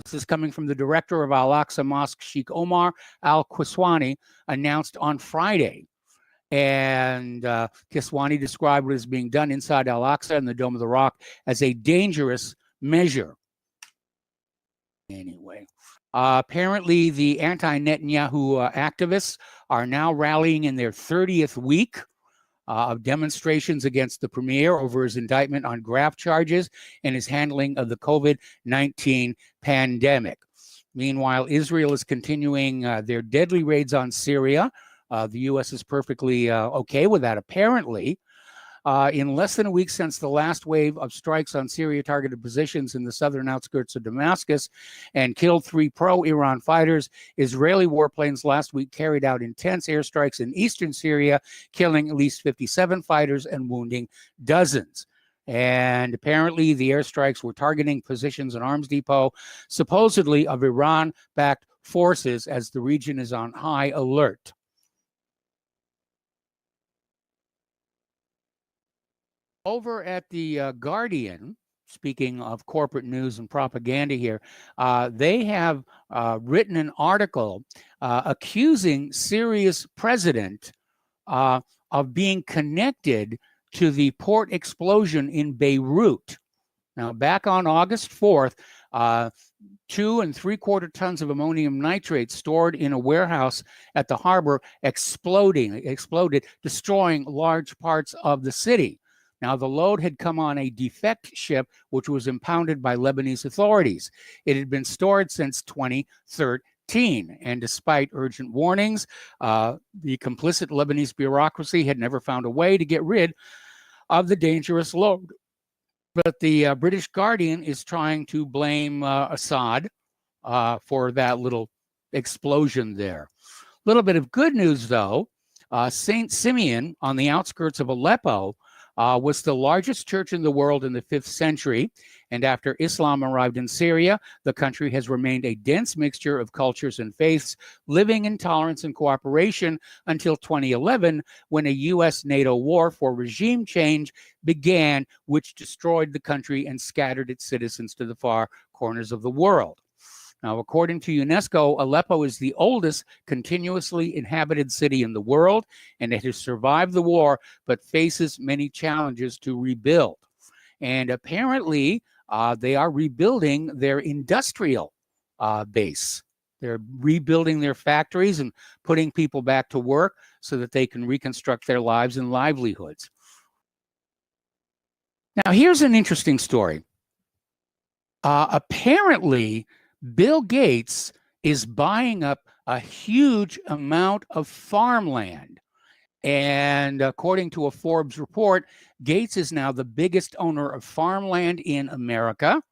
This is coming from the director of Al-Aqsa Mosque, Sheikh Omar Al-Qaswani, announced on Friday. And Qaswani described what is being done inside Al-Aqsa and the Dome of the Rock as a dangerous measure. Anyway, apparently the anti-Netanyahu activists are now rallying in their 30th week of demonstrations against the premier over his indictment on graft charges and his handling of the COVID-19 pandemic. Meanwhile, Israel is continuing their deadly raids on Syria. The U.S. is perfectly okay with that, apparently. In less than a week since the last wave of strikes on Syria-targeted positions in the southern outskirts of Damascus and killed 3 pro-Iran fighters, Israeli warplanes last week carried out intense airstrikes in eastern Syria, killing at least 57 fighters and wounding dozens. And apparently the airstrikes were targeting positions and arms depot, supposedly of Iran-backed forces, as the region is on high alert. Over at the Guardian, speaking of corporate news and propaganda here, they have written an article accusing Syria's president of being connected to the port explosion in Beirut. Now, back on August 4th, 2 3/4 tons of ammonium nitrate stored in a warehouse at the harbor exploded, destroying large parts of the city. Now, the load had come on a defect ship, which was impounded by Lebanese authorities. It had been stored since 2013, and despite urgent warnings, the complicit Lebanese bureaucracy had never found a way to get rid of the dangerous load. But the British Guardian is trying to blame Assad for that little explosion there. A little bit of good news, though. St. Simeon, on the outskirts of Aleppo, was the largest church in the world in the 5th century. And after Islam arrived in Syria, the country has remained a dense mixture of cultures and faiths, living in tolerance and cooperation until 2011, when a U.S.-NATO war for regime change began, which destroyed the country and scattered its citizens to the far corners of the world. Now, according to UNESCO, Aleppo is the oldest continuously inhabited city in the world, and it has survived the war, but faces many challenges to rebuild. And apparently, they are rebuilding their industrial base. They're rebuilding their factories and putting people back to work so that they can reconstruct their lives and livelihoods. Now, here's an interesting story. Apparently, Bill Gates is buying up a huge amount of farmland. And according to a Forbes report, Gates is now the biggest owner of farmland in America.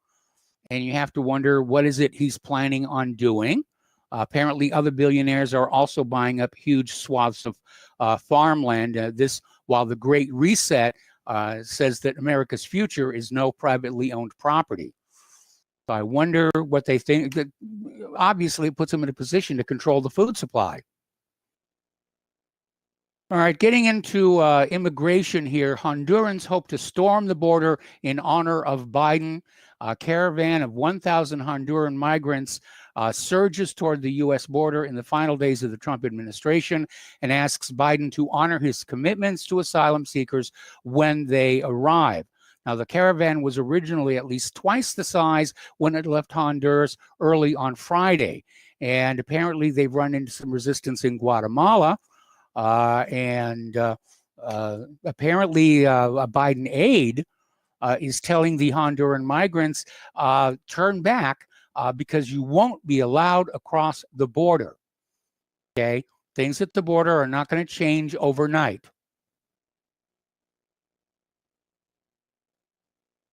And you have to wonder, what is it he's planning on doing? Apparently, other billionaires are also buying up huge swaths of farmland. This, while the Great Reset says that America's future is no privately owned property. So I wonder what they think. That obviously, it puts them in a position to control the food supply. All right, getting into immigration here, Hondurans hope to storm the border in honor of Biden. A caravan of 1,000 Honduran migrants surges toward the U.S. border in the final days of the Trump administration and asks Biden to honor his commitments to asylum seekers when they arrive. Now, the caravan was originally at least twice the size when it left Honduras early on Friday. And apparently they've run into some resistance in Guatemala. Apparently a Biden aide is telling the Honduran migrants, turn back because you won't be allowed across the border. Okay, things at the border are not going to change overnight.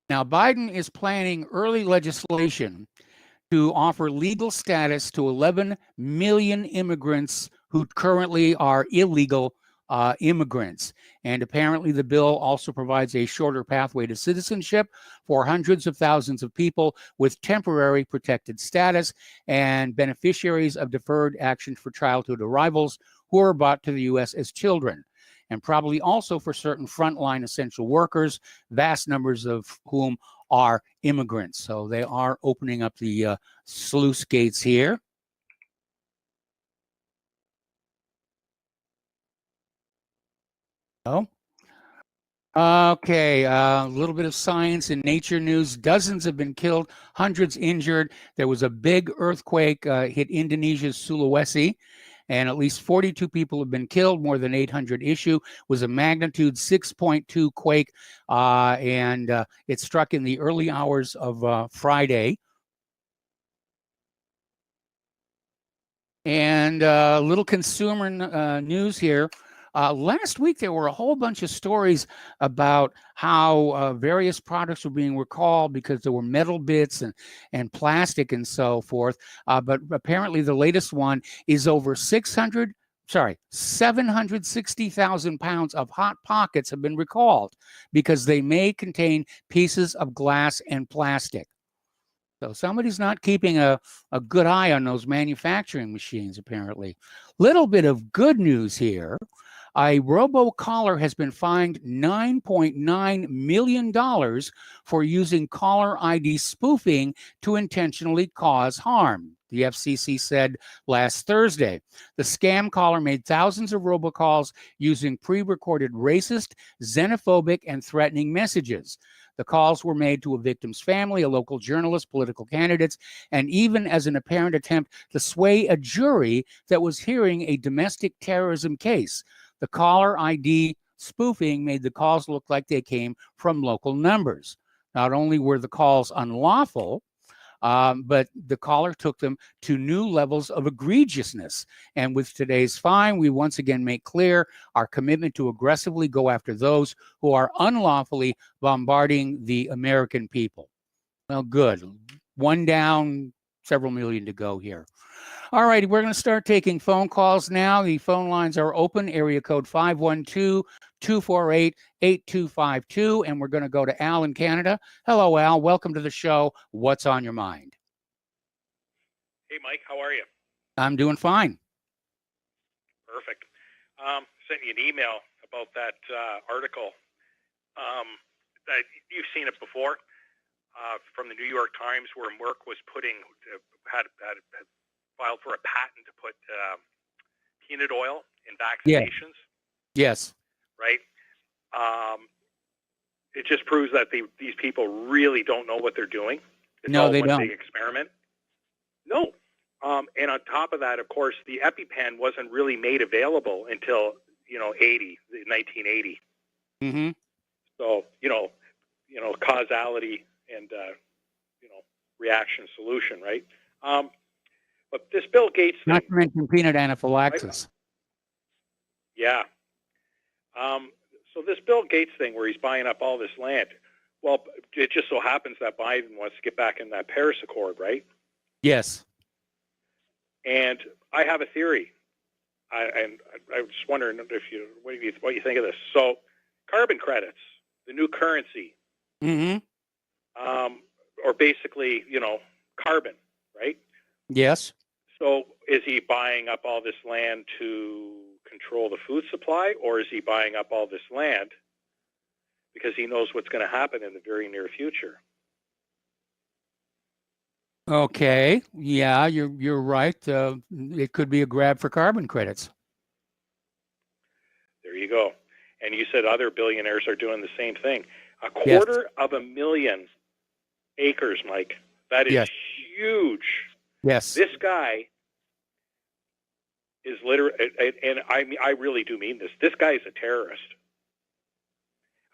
Now, Biden is planning early legislation to offer legal status to 11 million immigrants who currently are illegal immigrants. And apparently the bill also provides a shorter pathway to citizenship for hundreds of thousands of people with temporary protected status and beneficiaries of deferred action for childhood arrivals who are brought to the U.S. as children, and probably also for certain frontline essential workers, vast numbers of whom are immigrants. So they are opening up the sluice gates here. Oh. Okay, a little bit of science and nature news. Dozens have been killed, hundreds injured. There was a big earthquake hit Indonesia's Sulawesi, and at least 42 people have been killed. More than 800 issue. Was a magnitude 6.2 quake, and it struck in the early hours of Friday. And a little consumer news here. Last week, there were a whole bunch of stories about how various products were being recalled because there were metal bits and plastic and so forth. But apparently the latest one is over 760,000 pounds of Hot Pockets have been recalled because they may contain pieces of glass and plastic. So somebody's not keeping a good eye on those manufacturing machines, apparently. Little bit of good news here. A robo-caller has been fined $9.9 million for using caller ID spoofing to intentionally cause harm, the FCC said last Thursday. The scam caller made thousands of robocalls using pre-recorded racist, xenophobic, and threatening messages. The calls were made to a victim's family, a local journalist, political candidates, and even as an apparent attempt to sway a jury that was hearing a domestic terrorism case. The caller ID spoofing made the calls look like they came from local numbers. Not only were the calls unlawful, but the caller took them to new levels of egregiousness. And with today's fine, we once again make clear our commitment to aggressively go after those who are unlawfully bombarding the American people. Well, good. One down, several million to go here. All right, we're going to start taking phone calls now. The phone lines are open, area code 512-248-8252, and we're going to go to Al in Canada. Hello, Al. Welcome to the show. What's on your mind? Hey, Mike. How are you? I'm doing fine. Perfect. Sent you an email about that article. You've seen it before from the New York Times, where Merck was had filed for a patent to put peanut oil in vaccinations. Yes. Right? It just proves that these people really don't know what they're doing. It's no, all they one don't. Big experiment. No. And on top of that, of course, the EpiPen wasn't really made available until 1980. Mm-hmm. So causality and reaction solution, right? But this Bill Gates thing, not to mention peanut anaphylaxis. Right? Yeah. So this Bill Gates thing, where he's buying up all this land, well, it just so happens that Biden wants to get back in that Paris Accord, right? Yes. And I have a theory. I was just wondering what you think of this. So, carbon credits, the new currency, mm-hmm. Or basically, carbon, right? Yes. So, is he buying up all this land to control the food supply, or is he buying up all this land because he knows what's going to happen in the very near future? Okay. Yeah, you're right. It could be a grab for carbon credits. There you go. And you said other billionaires are doing the same thing. A quarter of a million acres, Mike. That is huge. Yes. This guy is literally, and I really do mean this. This guy is a terrorist.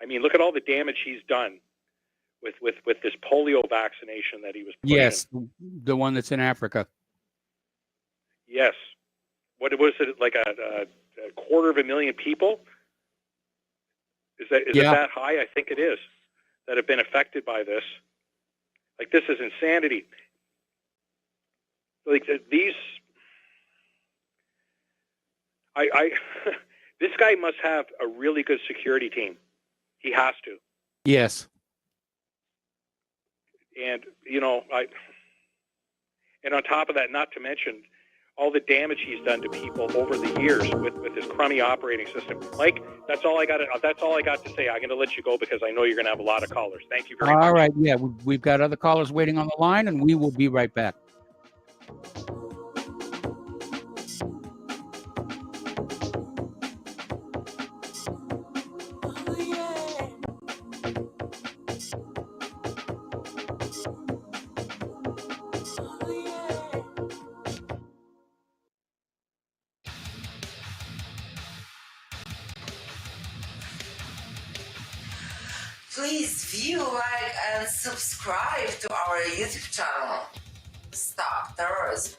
I mean, look at all the damage he's done with this polio vaccination that he was pushing. Yes, the one that's in Africa. Yes. What was it, like a quarter of a million people? Is it that high? I think it is, that have been affected by this. Like, this is insanity. Like, these... this guy must have a really good security team. He has to. Yes. And, and on top of that, not to mention all the damage he's done to people over the years with his crummy operating system. Mike, that's all I got to say. I'm going to let you go because I know you're going to have a lot of callers. Thank you very much. All right. Yeah, we've got other callers waiting on the line, and we will be right back. Please view, like, and subscribe to our YouTube channel. Stop Terrorism.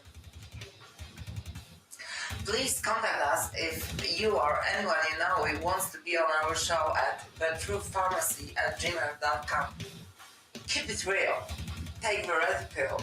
Please contact us if you or anyone you know who wants to be on our show at thetruthpharmacy@gmail.com. Keep it real. Take the red pill.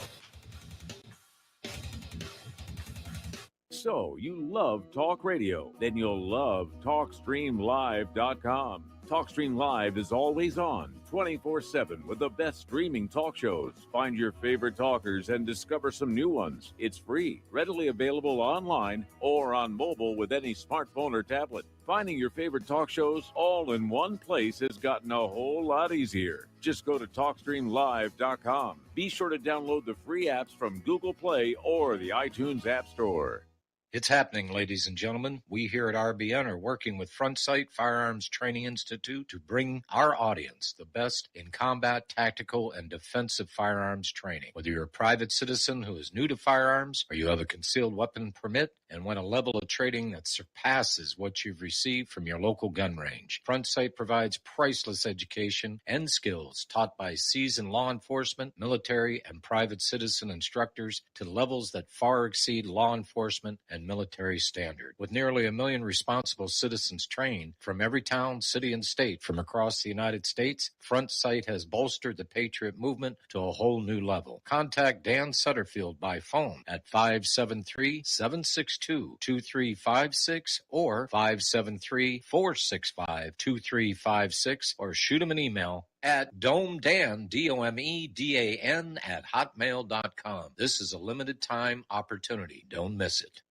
So, you love talk radio? Then you'll love TalkStreamLive.com. TalkStream Live is always on, 24/7, with the best streaming talk shows. Find your favorite talkers and discover some new ones. It's free, readily available online or on mobile with any smartphone or tablet. Finding your favorite talk shows all in one place has gotten a whole lot easier. Just go to TalkStreamLive.com. Be sure to download the free apps from Google Play or the iTunes App Store. It's happening, ladies and gentlemen. We here at RBN are working with Front Sight Firearms Training Institute to bring our audience the best in combat, tactical, and defensive firearms training. Whether you're a private citizen who is new to firearms or you have a concealed weapon permit and want a level of training that surpasses what you've received from your local gun range, Front Sight provides priceless education and skills taught by seasoned law enforcement, military, and private citizen instructors to levels that far exceed law enforcement and military standard. With nearly 1 million responsible citizens trained from every town, city, and state from across the United States, Front Sight has bolstered the Patriot movement to a whole new level. Contact Dan Sutterfield by phone at 573-762-2356 or 573-465-2356 or shoot him an email at domedan, DOMEDAN, @hotmail.com. This is a limited time opportunity. Don't miss it.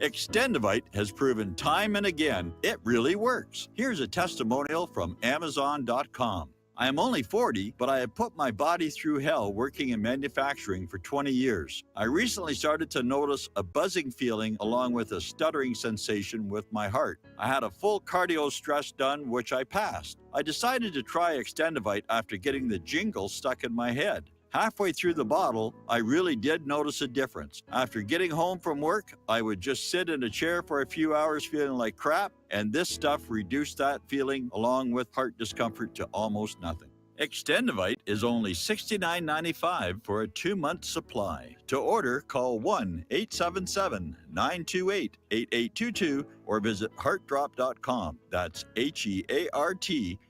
Extendivite has proven time and again it really works. Here's a testimonial from Amazon.com. I am only 40, but I have put my body through hell working in manufacturing for 20 years. I recently started to notice a buzzing feeling along with a stuttering sensation with my heart. I had a full cardio stress done, which I passed. I decided to try Extendivite after getting the jingle stuck in my head. Halfway through the bottle, I really did notice a difference. After getting home from work, I would just sit in a chair for a few hours feeling like crap, and this stuff reduced that feeling along with heart discomfort to almost nothing. Extendivite is only $69.95 for a 2-month supply. To order, call 1-877-928-8822 or visit heartdrop.com. That's HEARTDROP.com.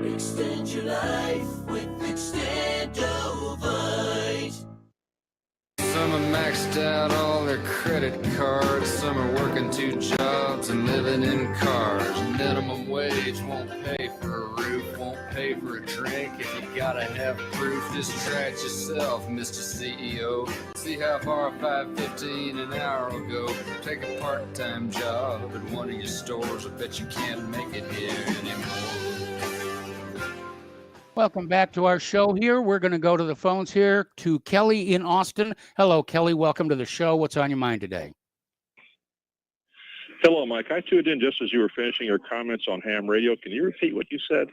Extend your life with Extendovite. Some have maxed out all their credit cards. Some are working 2 jobs and living in cars. Minimum wage won't pay for a roof, won't pay for a drink. If you gotta have proof, just try it yourself, Mr. CEO. See how far $5.15 an hour will go. Take a part-time job at one of your stores. I bet you can't make it here anymore. Welcome back to our show here. We're going to go to the phones here to Kelly in Austin. Hello, Kelly. Welcome to the show. What's on your mind today? Hello, Mike. I tuned in just as you were finishing your comments on ham radio. Can you repeat what you said?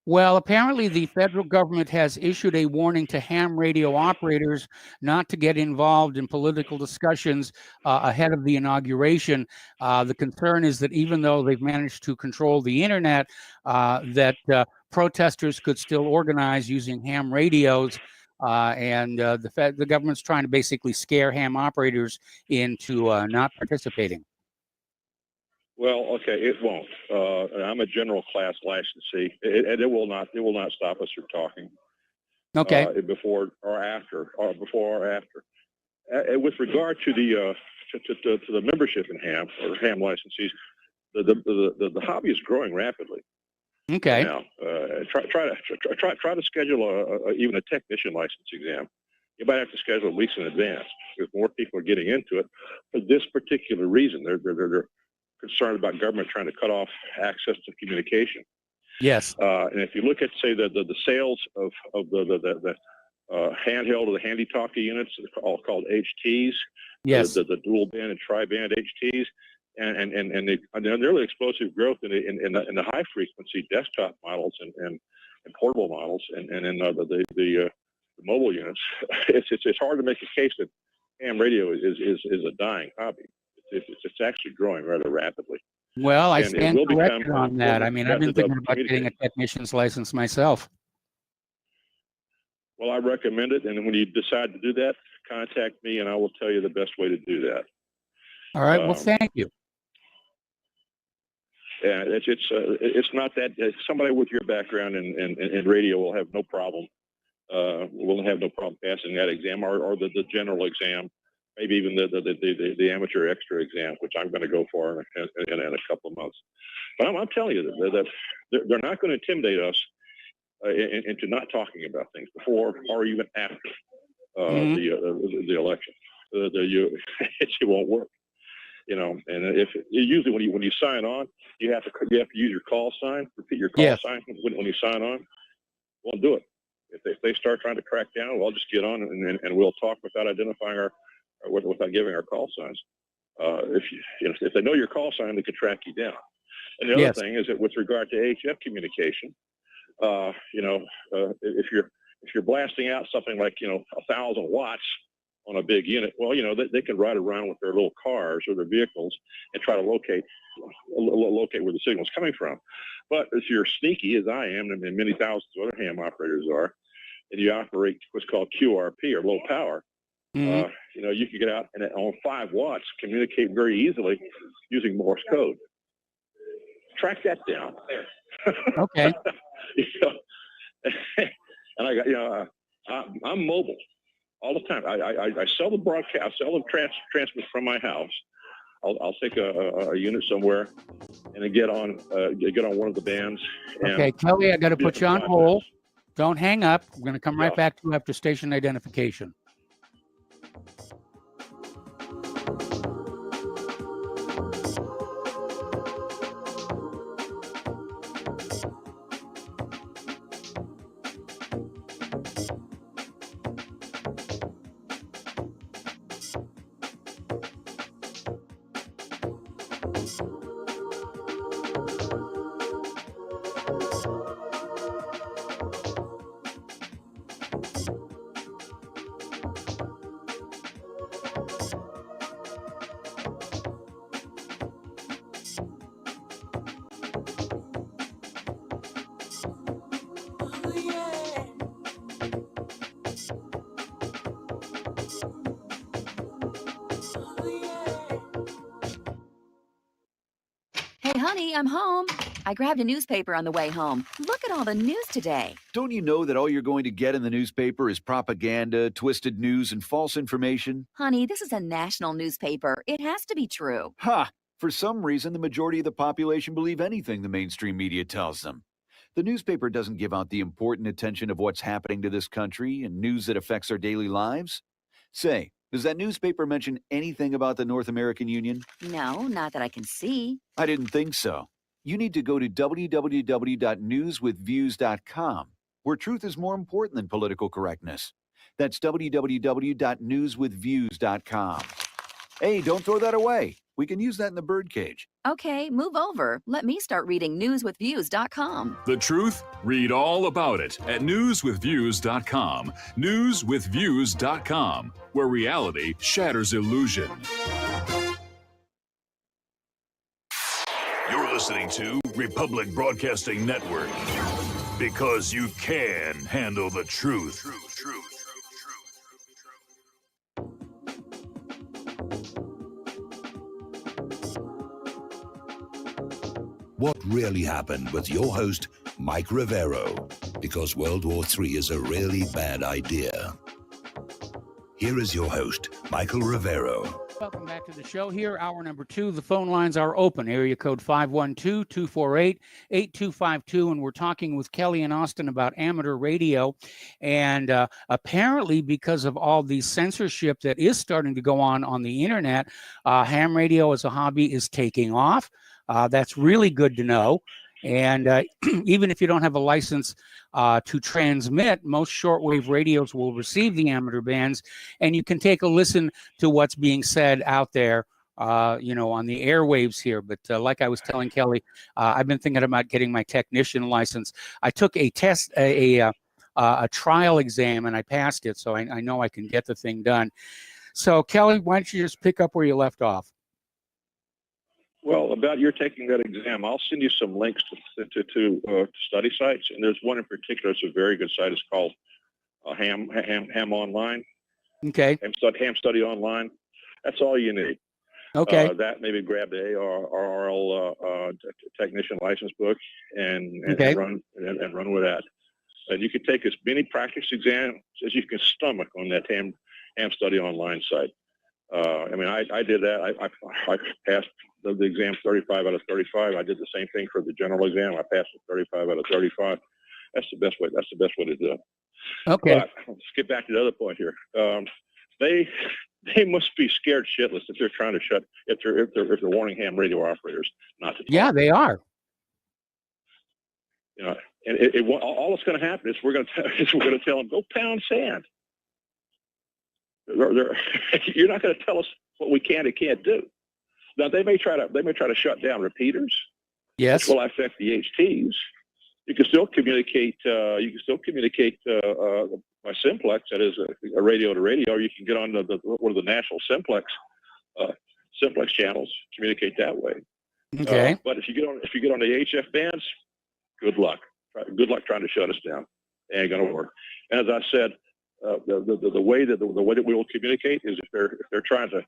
Well, apparently the federal government has issued a warning to ham radio operators not to get involved in political discussions ahead of the inauguration. The concern is that even though they've managed to control the internet, that protesters could still organize using ham radios. And the government's trying to basically scare ham operators into not participating. Well, okay, it won't. I'm a general class licensee, and it will not stop us from talking. Okay. Before or after. With regard to the membership in ham or ham licensees, the hobby is growing rapidly. Okay. Now, try to schedule even a technician license exam. You might have to schedule weeks in advance because more people are getting into it for this particular reason. They're concerned about government trying to cut off access to communication. Yes. And if you look at, say, the sales of the handheld or the handy-talkie units, all called HTs, yes, the dual band and tri-band HTs, and the really explosive growth in the high-frequency desktop models and portable models, and in the mobile units, it's hard to make a case that ham radio is a dying hobby. It's actually growing rather rapidly. Well, I And it stand will become corrected on that. I mean, I've been method of thinking about getting a technician's license myself. Well, I recommend it, and when you decide to do that, contact me, and I will tell you the best way to do that. All right. Well, thank you. Yeah, it's not that somebody with your background in radio will have no problem. Will have no problem passing that exam or the general exam. Maybe even the amateur extra exam, which I'm going to go for in a couple of months. But I'm telling you that they're not going to intimidate us into not talking about things before or even after the election. It won't work, you know. And if usually when you sign on, you have to use your call sign, repeat your call sign when you sign on. Won't do it. If they start trying to crack down, well, I'll just get on and we'll talk without identifying without giving our call signs. If they know your call sign, they could track you down. And the other thing is that with regard to HF communication, if you're blasting out something like 1,000 watts on a big unit, well, they can ride around with their little cars or their vehicles and try to locate where the signal's coming from. But if you're sneaky, as I am, and many thousands of other ham operators are, and you operate what's called QRP or low power, you can get out and on 5 watts communicate very easily using Morse code. Track that down. Okay. And I got, I'm mobile all the time. I sell the broadcast, sell the transmit from my house. I'll take a unit somewhere and then get on one of the bands. Okay, Kelly, I got to put you on hold. Don't hang up. We're going to come right back to you after station identification. Hey, honey, I'm home. I grabbed a newspaper on the way home. Look at all the news today. Don't you know that all you're going to get in the newspaper is propaganda, twisted news, and false information? Honey, this is a national newspaper. It has to be true. Ha! For some reason, the majority of the population believe anything the mainstream media tells them. The newspaper doesn't give out the important attention of what's happening to this country and news that affects our daily lives. Say, does that newspaper mention anything about the North American Union? No, not that I can see. I didn't think so. You need to go to www.newswithviews.com, where truth is more important than political correctness. That's www.newswithviews.com. Hey, don't throw that away. We can use that in the birdcage. Okay, move over. Let me start reading newswithviews.com. The truth? Read all about it at newswithviews.com. Newswithviews.com, where reality shatters illusion. You're listening to Republic Broadcasting Network, because you can handle the truth. What really happened with your host, Mike Rivero, because World War III is a really bad idea. Here is your host, Michael Rivero. Welcome back to the show here. Hour number 2. The phone lines are open. Area code 512-248-8252. And we're talking with Kelly and Austin about amateur radio. And apparently, because of all the censorship that is starting to go on the internet, ham radio as a hobby is taking off. That's really good to know. And even if you don't have a license to transmit, most shortwave radios will receive the amateur bands, and you can take a listen to what's being said out there, on the airwaves here. But like I was telling Kelly, I've been thinking about getting my technician license. I took a test, a trial exam, and I passed it, so I know I can get the thing done. So, Kelly, why don't you just pick up where you left off? Well, about your taking that exam, I'll send you some links to study sites, and there's one in particular. It's a very good site. It's called Ham Online. Okay. Ham Study Online. That's all you need. Okay. That maybe grab the ARRL technician license book and run with that. And you can take as many practice exams as you can stomach on that Ham Study Online site. I did that. I passed the exam 35 out of 35. I did the same thing for the general exam. I passed it 35 out of 35. That's the best way. That's the best way to do it. Okay. But let's get back to the other point here. They must be scared shitless if they're trying to if they're warning ham radio operators not to talk. Yeah, they are. And all that's going to happen is we're going to tell them, go pound sand. You're not going to tell us what we can and can't do. Now they may try to shut down repeaters. Yes. Which will affect the HTs. You can still communicate. By simplex, that is a radio to radio. You can get on one of the national simplex channels. Communicate that way. Okay. But if you get on the HF bands, good luck. Good luck trying to shut us down. It ain't going to work. And as I said, the way that we will communicate is if they're trying to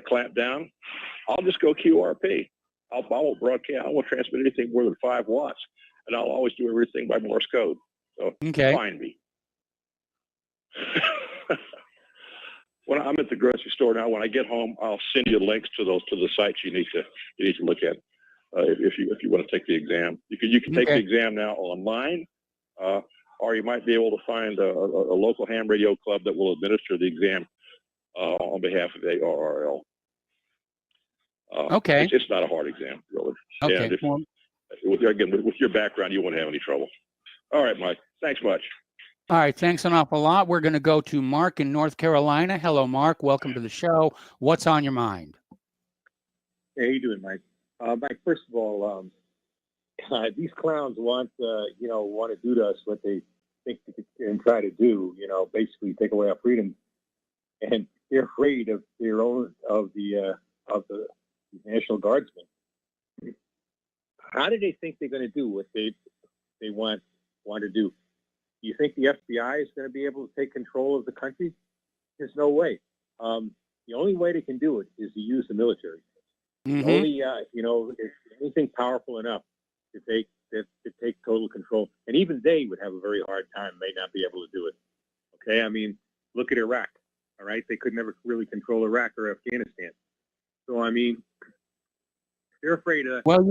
clamp down, I'll just go QRP. I won't broadcast. I won't transmit anything more than 5 watts, and I'll always do everything by Morse code. So find me. When I'm at the grocery store now, when I get home, I'll send you links to the sites you need to look at if you want to take the exam. You can take the exam now online. Or you might be able to find a local ham radio club that will administer the exam on behalf of ARRL. It's not a hard exam, really. Okay. And with your background, you won't have any trouble. All right, Mike. Thanks much. All right. Thanks an awful lot. We're going to go to Mark in North Carolina. Hello, Mark. Welcome to the show. What's on your mind? Hey, how you doing, Mike? Mike, first of all, these clowns want to do to us what they think they can try to do, basically take away our freedom, and they're afraid of the National Guardsmen. How do they think they're going to do what they want to do? Do you think the FBI is going to be able to take control of the country? There's no way. The only way they can do it is to use the military. Mm-hmm. Only, if anything powerful enough to take total control, and even they would have a very hard time, may not be able to do it. Okay, I mean, look at Iraq. All right, they could never really control Iraq or Afghanistan. So I mean, they're afraid of. Well,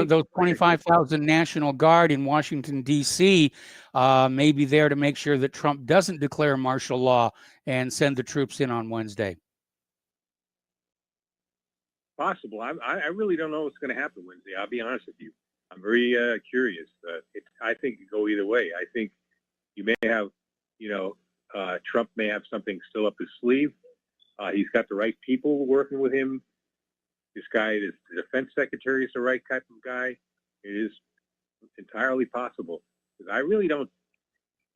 those 25,000 National Guard in Washington D.C. May be there to make sure that Trump doesn't declare martial law and send the troops in on Wednesday. Possible. I really don't know what's going to happen Wednesday. I'll be honest with you. I'm very curious. I think it could go either way. I think you may have, Trump may have something still up his sleeve. He's got the right people working with him. This guy, the defense secretary, is the right type of guy. It is entirely possible. Because I really don't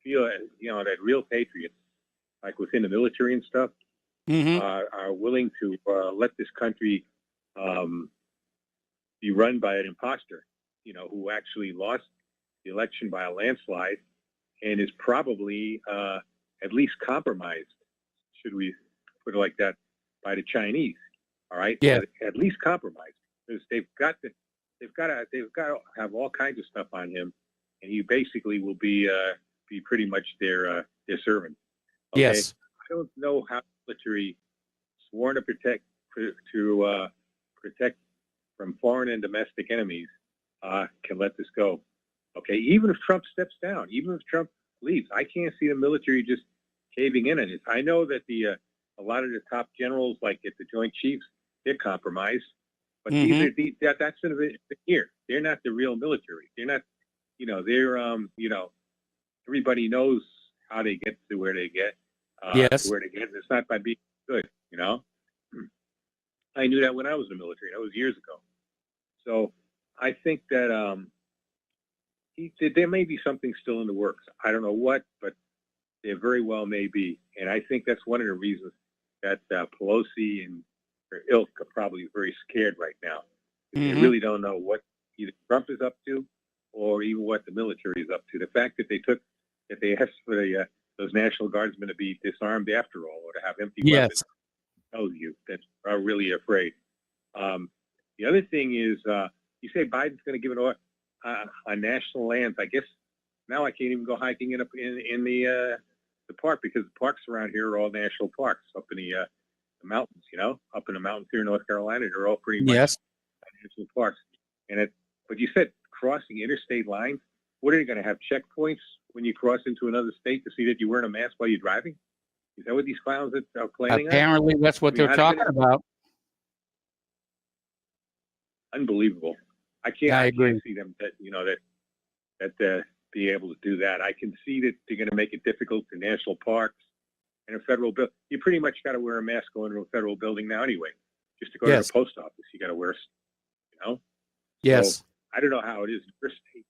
feel, that real patriots, like within the military and stuff, are willing to let this country be run by an imposter, who actually lost the election by a landslide and is probably at least compromised, should we put it like that, by the Chinese. All right. Yeah. At least compromised, because they've got to have all kinds of stuff on him, and he basically will be pretty much their servant. Okay? Yes. I don't know how the military, sworn to protect from foreign and domestic enemies, can let this go. Okay, even if Trump steps down, even if Trump leaves, I can't see the military just caving in on it. I know that a lot of the top generals, like at the Joint Chiefs, they're compromised, but that's in here. They're not the real military. They're not, everybody knows how they get to where they get. Yes. Where they get. It's not by being good. I knew that when I was in the military. That was years ago. So I think that there may be something still in the works. I don't know what, but there very well may be. And I think that's one of the reasons that Pelosi and her ilk are probably very scared right now. They really don't know what either Trump is up to or even what the military is up to. The fact that they asked for those National Guardsmen to be disarmed after all, or to have empty weapons, tells you that are really afraid. The other thing is, you say Biden's going to give it on national lands. I guess now I can't even go hiking in the park, because the parks around here are all national parks up in the mountains. Up in the mountains here in North Carolina, they're all pretty much national parks. But you said crossing interstate lines. What are you going to have, checkpoints when you cross into another state to see that you're wearing a mask while you're driving? Is that what these clowns are planning on? Apparently, that's what they're talking about. Unbelievable. I can't see them that be able to do that. I can see that they're going to make it difficult for national parks and a federal bill. You pretty much got to wear a mask going to a federal building now anyway. Just to go to the post office, you got to wear, Yes. So, I don't know how it is in your state.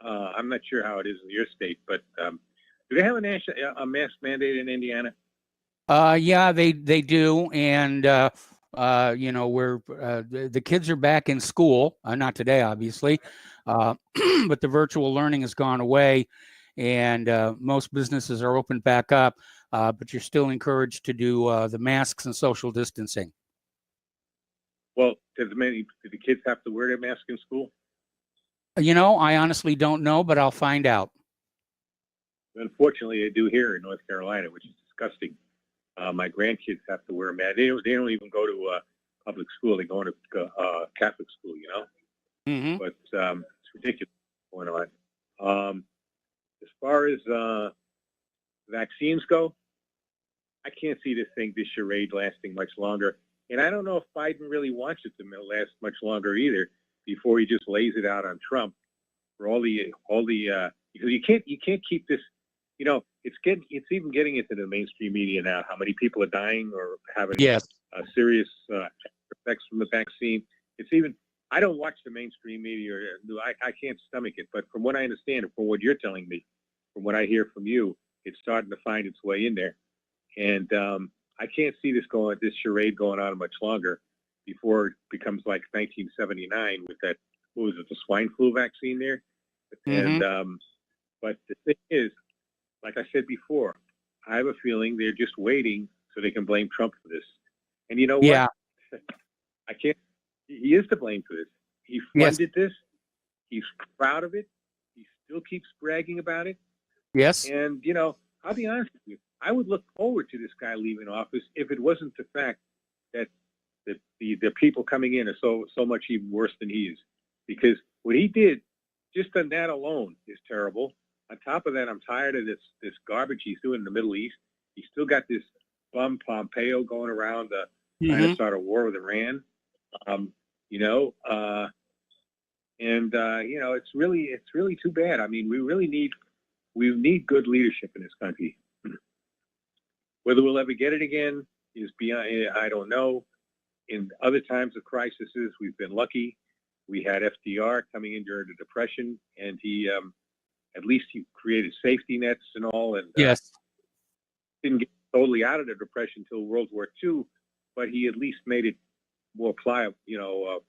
I'm not sure how it is in your state, but do they have a mask mandate in Indiana? Yeah, they do, and we're the kids are back in school. Not today, obviously, but the virtual learning has gone away, and most businesses are opened back up. But you're still encouraged to do the masks and social distancing. Well, do the kids have to wear their mask in school? I honestly don't know, but I'll find out. Unfortunately, they do here in North Carolina, which is disgusting. My grandkids have to wear a mask. They don't even go to public school. They go to Catholic school, But it's ridiculous what's going on. As far as vaccines go, I can't see this charade lasting much longer. And I don't know if Biden really wants it to last much longer either, before he just lays it out on Trump for all the because you can't keep this. It's even getting into the mainstream media now. How many people are dying or having serious effects from the vaccine? It's even. I don't watch the mainstream media. I can't stomach it. But from what I understand, and from what you're telling me, from what I hear from you, it's starting to find its way in there. And I can't see this charade going on much longer before it becomes like 1979 with that, what was it, the swine flu vaccine there? And but the thing is, like I said before, I have a feeling they're just waiting so they can blame Trump for this. And you know what? Yeah. I can't. He is to blame for this. He funded this. He's proud of it. He still keeps bragging about it. Yes. And I'll be honest with you. I would look forward to this guy leaving office if it wasn't the fact that the people coming in are so much even worse than he is. Because what he did, just on that alone, is terrible. On top of that, I'm tired of this garbage he's doing in the Middle East. He's still got this bum Pompeo going around trying to start a war with Iran. And it's really too bad. I mean, we need good leadership in this country. Whether we'll ever get it again is beyond. I don't know. In other times of crises, we've been lucky. We had FDR coming in during the Depression, and he at least he created safety nets and all, and yes, didn't get totally out of the Depression until World War II, but he at least made it more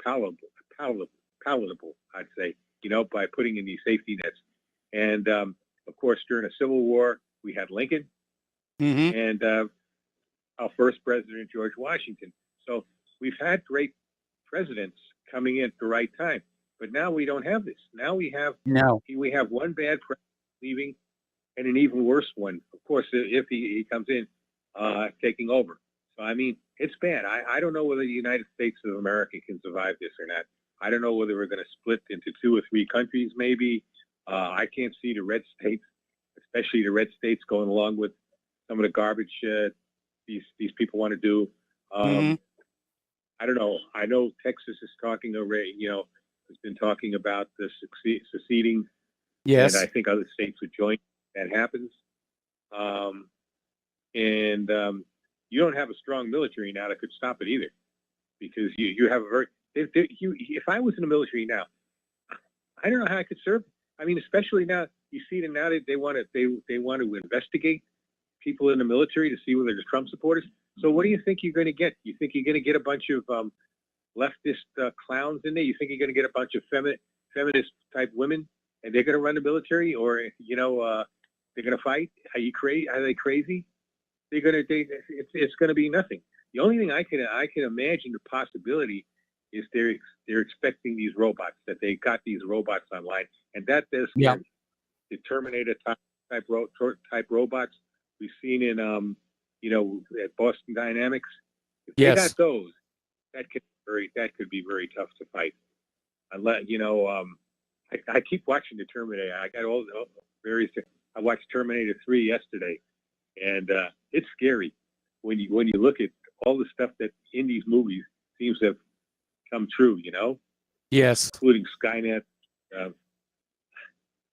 palatable, I'd say, by putting in these safety nets. And of course, during the Civil War, we had Lincoln, and our first president, George Washington. So we've had great presidents coming in at the right time, but now we don't have this. Now we have one bad president leaving and an even worse one, of course, if he comes in taking over. So, I mean, it's bad. I don't know whether the United States of America can survive this or not. I don't know whether we're going to split into 2 or 3 countries, maybe. I can't see the red states, especially the red states, going along with some of the garbage these people want to do. I don't know. I know Texas is talking already, has been talking about the seceding. Yes. And I think other states would join if that happens. You don't have a strong military now that could stop it either, because you have a very. If I was in the military now, I don't know how I could serve. I mean, especially now, you see that now that they want to investigate people in the military to see whether they're Trump supporters. So what do you think you're going to get? You think you're going to get a bunch of leftist clowns in there? You think you're going to get a bunch of feminist type women, and they're going to run the military, or they're going to fight? Are you crazy? Are they crazy? It's going to be nothing. The only thing I can imagine the possibility is they're expecting these robots, that they got these robots online, and that does scare me. The Terminator type robots we've seen in at Boston Dynamics. If they got those, that could be very tough to fight. Unless I keep watching the Terminator. I got all various. I watched Terminator 3 yesterday, and it's scary when you look at all the stuff that in these movies seems to have come true. Yes, including Skynet.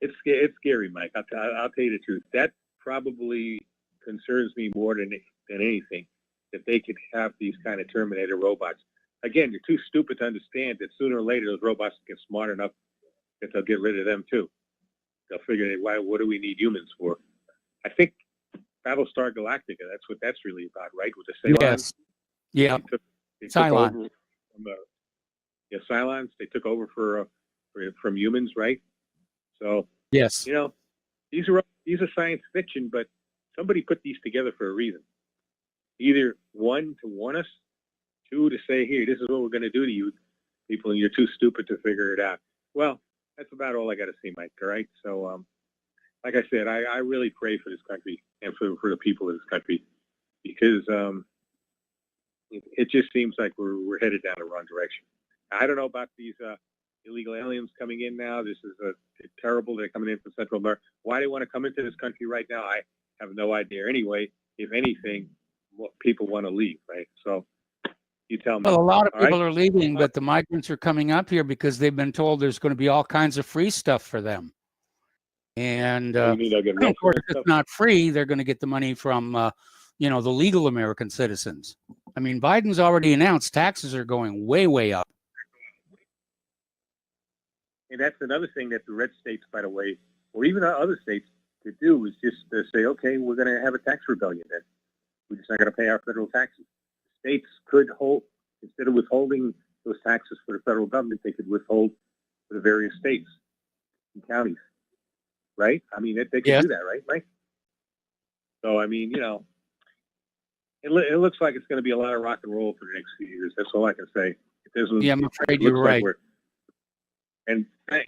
It's scary, Mike. I'll tell you the truth. That probably concerns me more than anything, that they could have these kind of Terminator robots. Again, you're too stupid to understand that sooner or later those robots get smart enough that they'll get rid of them too. They'll figure, what do we need humans for? I think Battlestar Galactica, that's what that's really about, right? With the Cylons. Yes. Yeah. They took Cylon. over from Cylons. They took over from humans, right? So yes, these are science fiction, but somebody put these together for a reason. Either 1, to warn us, 2, to say, here, this is what we're going to do to you people, and you're too stupid to figure it out. Well, that's about all I got to say, Mike. All right. So, like I said, I really pray for this country and for the people of this country, because it just seems like we're headed down the wrong direction. I don't know about these illegal aliens coming in now. This is terrible. They're coming in from Central America. Why they want to come into this country right now, I have no idea. Anyway, if anything, people want to leave, right? So you tell me. Well, a lot of All people right? are leaving, but the migrants are coming up here because they've been told there's going to be all kinds of free stuff for them. And You mean they'll get of course, if stuff? it's not free, they're going to get the money from, the legal American citizens. I mean, Biden's already announced taxes are going way, way up. And that's another thing that the red states, by the way, or even other states could do, is just say, okay, we're going to have a tax rebellion then. We're just not going to pay our federal taxes. States could hold, instead of withholding those taxes for the federal government, they could withhold for the various states and counties, right? I mean, they could do that, right, Mike? So, I mean, it looks like it's going to be a lot of rock and roll for the next few years. That's all I can say. Yeah, I'm afraid you're right. And, as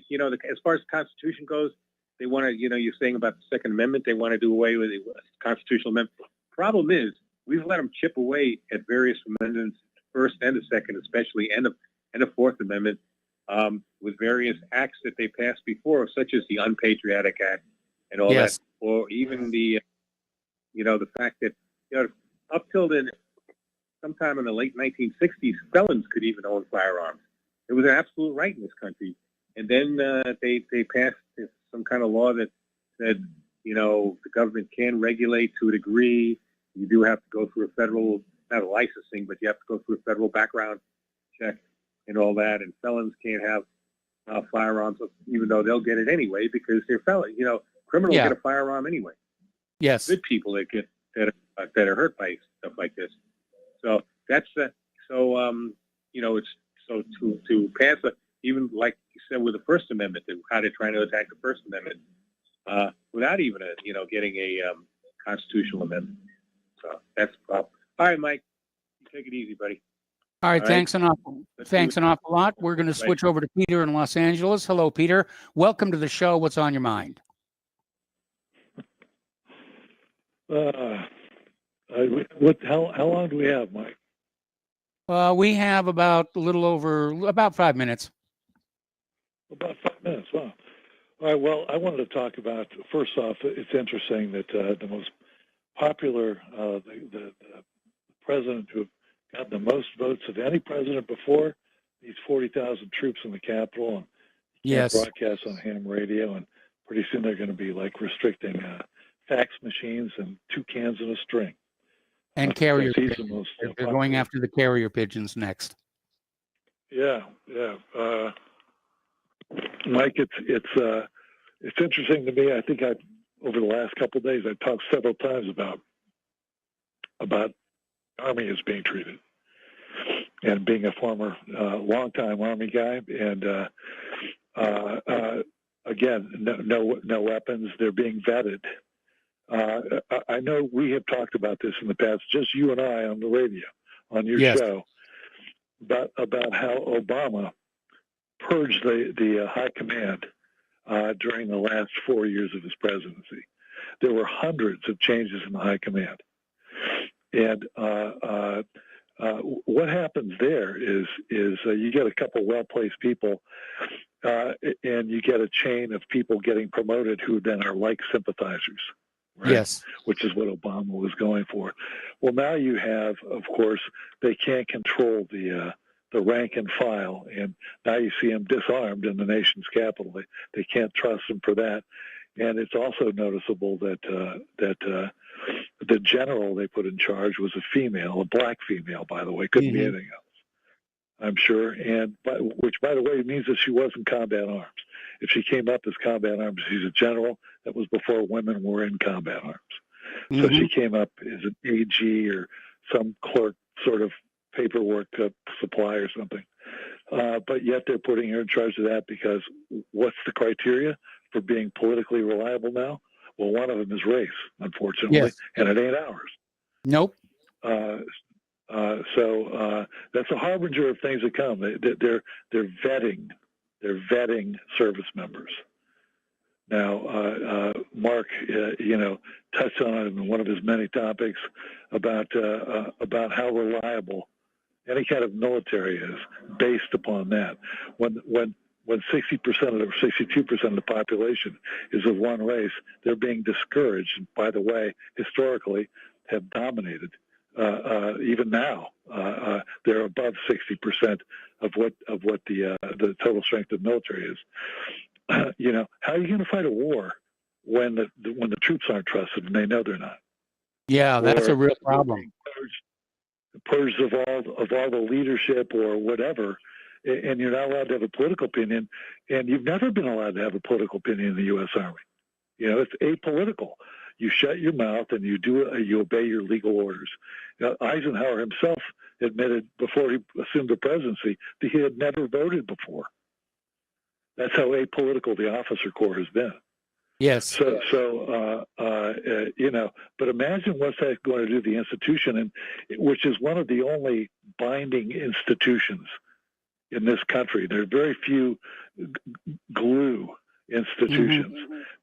far as the Constitution goes, they want to, you're saying about the Second Amendment, they want to do away with the constitutional amendment. Problem is, we've let them chip away at various amendments, first and the second, especially, and the Fourth Amendment, with various acts that they passed before, such as the Unpatriotic Act and all that, or even the, the fact that, up till sometime in the late 1960s, felons could even own firearms. It was an absolute right in this country. and then they passed some kind of law that said, the government can regulate to a degree. You do have to go through a federal, not a licensing, but you have to go through a federal background check and all that. And felons can't have firearms, even though they'll get it anyway because they're felons. Criminals get a firearm anyway. Yes. Good people that are hurt by stuff like this. So that's it's so to pass even like you said with the First Amendment, how they're trying to attack the First Amendment without even getting a constitutional amendment. So that's the problem. All right, Mike, you take it easy, buddy. All right, thanks an awful lot. We're going to switch over to Peter in Los Angeles. Hello, Peter. Welcome to the show. What's on your mind? How long do we have, Mike? We have about 5 minutes. About 5 minutes. Wow. All right. Well, I wanted to talk about, first off, it's interesting that the most popular, the president who got the most votes of any president before, these 40,000 troops in the Capitol, and yes, broadcast on ham radio, and pretty soon they're going to be like restricting fax machines and 2 cans and a string. And carrier pigeons. They're going after the carrier pigeons next. Yeah. Mike, it's interesting to me. I think over the last couple of days, I've talked several times about Army is being treated, and being a former longtime Army guy, and again, no weapons. They're being vetted. I know we have talked about this in the past, just you and I on the radio, on your show, about how Obama purged the high command during the last 4 years of his presidency. There were hundreds of changes in the high command. And what happens there is you get a couple well-placed people, and you get a chain of people getting promoted who then are like sympathizers. Right? Yes. Which is what Obama was going for. Well, now you have, of course, they can't control the rank and file, and now you see them disarmed in the nation's capital. They can't trust them for that. And it's also noticeable that the general they put in charge was a female, a black female, by the way. Couldn't be anything else, I'm sure. And which, by the way, means that she was in combat arms. If she came up as combat arms, she's a general. That was before women were in combat arms. So she came up as an AG or some clerk sort of paperwork supply or something. But yet they're putting her in charge of that because what's the criteria for being politically reliable now? Well, one of them is race, unfortunately, and it ain't ours. Nope. So that's a harbinger of things to come. They're vetting service members. Now, Mark, touched on it in one of his many topics about how reliable any kind of military is based upon that. When 60% or 62% of the population is of one race, they're being discouraged. And by the way, historically, have dominated. Even now, they're above 60% of what the total strength of the military is. How are you going to fight a war when the troops aren't trusted and they know they're not? Yeah, that's a real problem. Purged of all the leadership or whatever, and you're not allowed to have a political opinion, and you've never been allowed to have a political opinion in the U.S. Army. It's apolitical. You shut your mouth and you obey your legal orders. Eisenhower himself admitted before he assumed the presidency that he had never voted before. That's how apolitical the officer corps has been. Yes. But imagine what's that going to do to the institution, which is one of the only binding institutions in this country. There are very few glue institutions,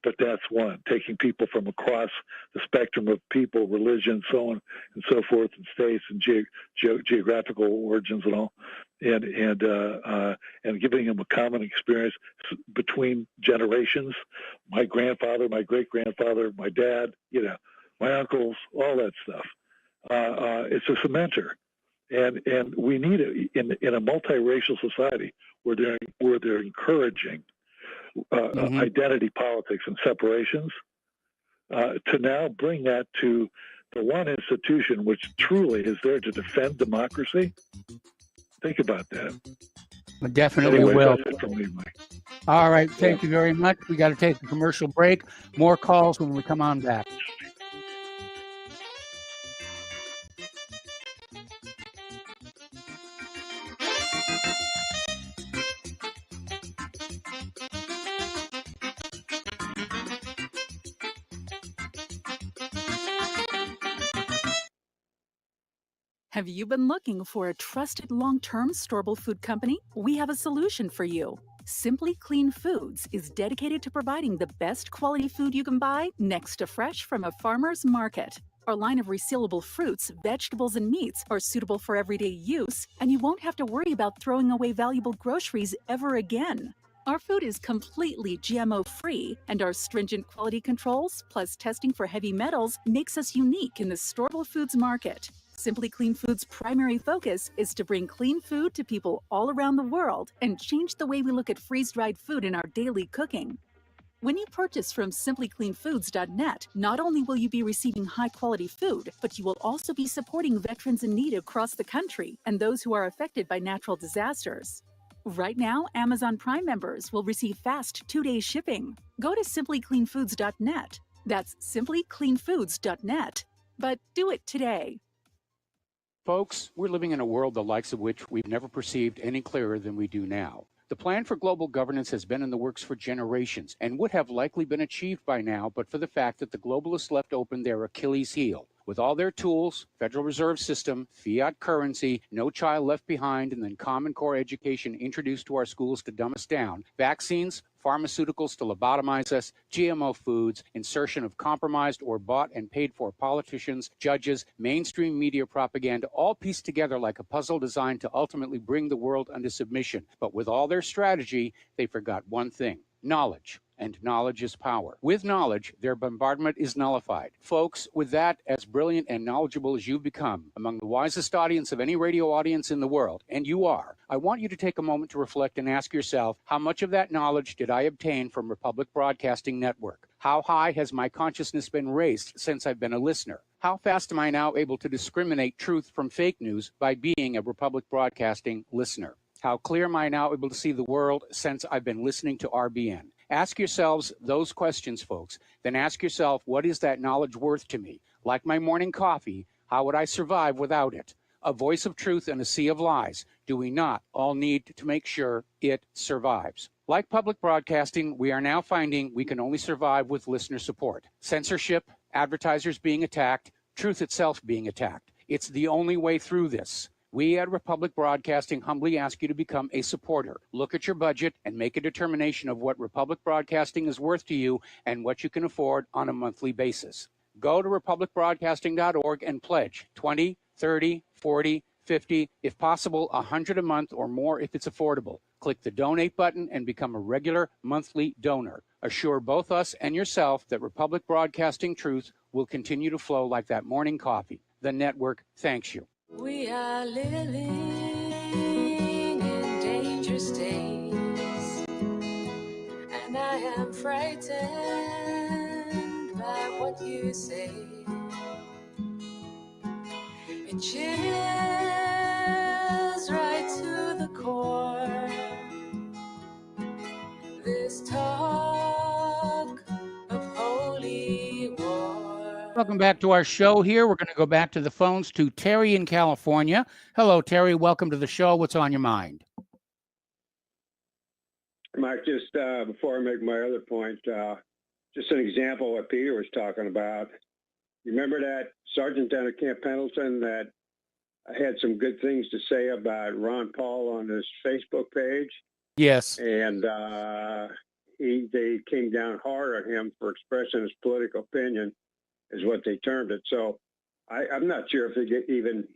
but that's one, taking people from across the spectrum of people, religion, so on and so forth, and states and geographical origins and all, and giving them a common experience between generations. My grandfather, my great-grandfather, my dad, my uncles, all that stuff. It's a cementer. And we need it in a multiracial society where they're encouraging identity politics and separations, to now bring that to the one institution which truly is there to defend democracy. Think about that. I definitely Anyway, will. that's it from me, Mike. All right. Thank you very much. We got to take a commercial break. More calls when we come on back. Have you been looking for a trusted long-term storable food company? We have a solution for you. Simply Clean Foods is dedicated to providing the best quality food you can buy next to fresh from a farmer's market. Our line of resealable fruits, vegetables, and meats are suitable for everyday use, and you won't have to worry about throwing away valuable groceries ever again. Our food is completely GMO-free, and our stringent quality controls, plus testing for heavy metals, makes us unique in the storable foods market. Simply Clean Foods' primary focus is to bring clean food to people all around the world and change the way we look at freeze-dried food in our daily cooking. When you purchase from simplycleanfoods.net, not only will you be receiving high-quality food, but you will also be supporting veterans in need across the country and those who are affected by natural disasters. Right now, Amazon Prime members will receive fast 2-day shipping. Go to simplycleanfoods.net. That's simplycleanfoods.net. But do it today. Folks, we're living in a world the likes of which we've never perceived any clearer than we do now. The plan for global governance has been in the works for generations and would have likely been achieved by now, but for the fact that the globalists left open their Achilles heel. With all their tools, Federal Reserve System, fiat currency, no child left behind, and then Common Core education introduced to our schools to dumb us down, vaccines, pharmaceuticals to lobotomize us, GMO foods, insertion of compromised or bought and paid for politicians, judges, mainstream media propaganda, all pieced together like a puzzle designed to ultimately bring the world under submission. But with all their strategy, they forgot one thing: knowledge. And knowledge is power. With knowledge, their bombardment is nullified. Folks, with that, as brilliant and knowledgeable as you've become, among the wisest audience of any radio audience in the world, and you are, I want you to take a moment to reflect and ask yourself, how much of that knowledge did I obtain from Republic Broadcasting Network? How high has my consciousness been raised since I've been a listener? How fast am I now able to discriminate truth from fake news by being a Republic Broadcasting listener? How clear am I now able to see the world since I've been listening to RBN? Ask yourselves those questions, folks. Then ask yourself, what is that knowledge worth to me? Like my morning coffee, how would I survive without it? A voice of truth in a sea of lies. Do we not all need to make sure it survives? Like public broadcasting, we are now finding we can only survive with listener support. Censorship, advertisers being attacked, truth itself being attacked. It's the only way through this. We at Republic Broadcasting humbly ask you to become a supporter. Look at your budget and make a determination of what Republic Broadcasting is worth to you and what you can afford on a monthly basis. Go to republicbroadcasting.org and pledge 20, 30, 40, 50, if possible, 100 a month or more if it's affordable. Click the donate button and become a regular monthly donor. Assure both us and yourself that Republic Broadcasting truth will continue to flow like that morning coffee. The network thanks you. We are living in dangerous days, and I am frightened by what you say. It chills right to the core. This talk of holy war. Welcome back to our show here. We're going to go back to the phones to Terry in California. Hello, Terry. Welcome to the show. What's on your mind? Mike, just before I make my other point, just an example of what Peter was talking about. You remember that sergeant down at Camp Pendleton that had some good things to say about Ron Paul on his Facebook page? Yes. And they came down hard on him for expressing his political opinion, is what they termed it. So I'm not sure if he even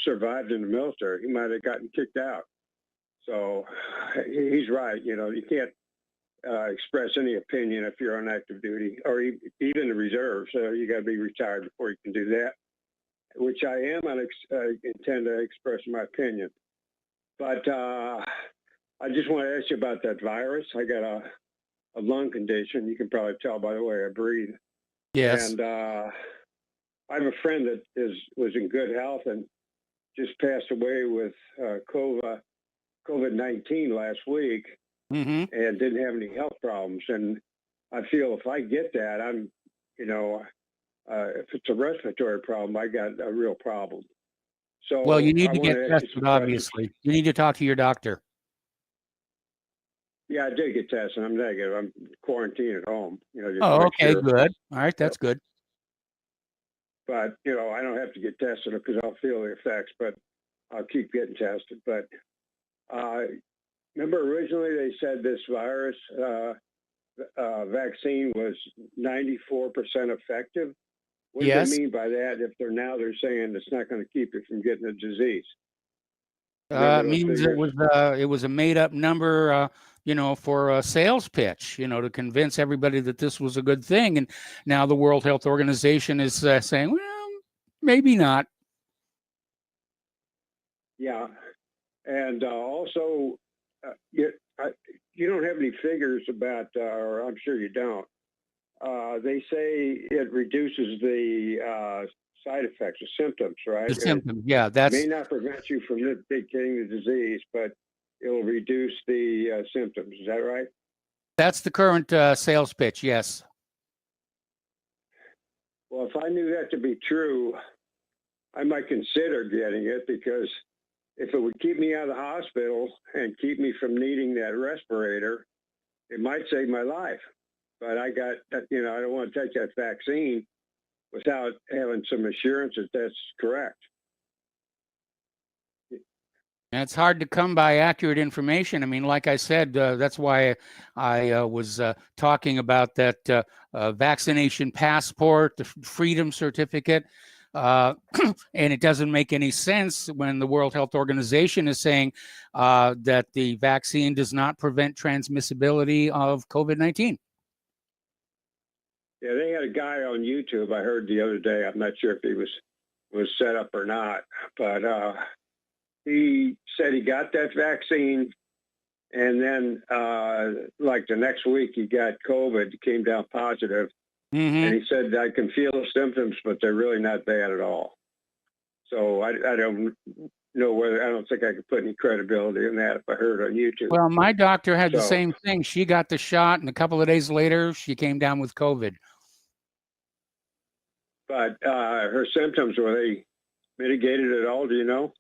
survived in the military. He might have gotten kicked out. So he's right. You know, you can't express any opinion if you're on active duty or even the reserve. So you got to be retired before you can do that. which I am intend to express my opinion. But I just want to ask you about that virus. I got a lung condition. You can probably tell by the way I breathe. Yes. And I have a friend that was in good health and just passed away with COVID-19 last week, Mm-hmm. and didn't have any health problems. And I feel if I get that, I'm, if it's a respiratory problem, I got a real problem. So Well, you need I to want get to ask you tested, some questions. obviously. You need to talk to your doctor. Yeah, I did get tested. I'm negative. I'm quarantined at home. Just to Oh, make okay, sure. good. All right, that's good. But I don't have to get tested because I'll feel the effects. But I'll keep getting tested. But remember, originally they said this virus vaccine was 94% effective. What do Yes. they mean by that? If they're saying it's not going to keep you from getting the disease. It means it was a made up number, for a sales pitch, to convince everybody that this was a good thing. And now the World Health Organization is saying, well, maybe not. Yeah, and also, you don't have any figures about, or I'm sure you don't. They say it reduces the side effects, the symptoms, right? The symptoms, yeah, It that's may not prevent you from getting the disease, but it will reduce the symptoms. Is that right? that's the current sales pitch. Yes. Well, if I knew that to be true, I might consider getting it, because if it would keep me out of the hospital and keep me from needing that respirator, it might save my life. But I don't want to take that vaccine without having some assurance that that's correct. And it's hard to come by accurate information. I mean, like I said, that's why I was talking about that vaccination passport, the freedom certificate. And it doesn't make any sense when the World Health Organization is saying that the vaccine does not prevent transmissibility of COVID-19. Yeah, they had a guy on YouTube I heard the other day. I'm not sure if he was set up or not, but he said he got that vaccine, and then like the next week he got COVID, came down positive, and he said, I can feel the symptoms, but they're really not bad at all. So I don't know I don't think I could put any credibility in that if I heard on YouTube. Well, my doctor had the same thing. She got the shot, and a couple of days later, she came down with COVID. But her symptoms, were they mitigated at all? Do you know?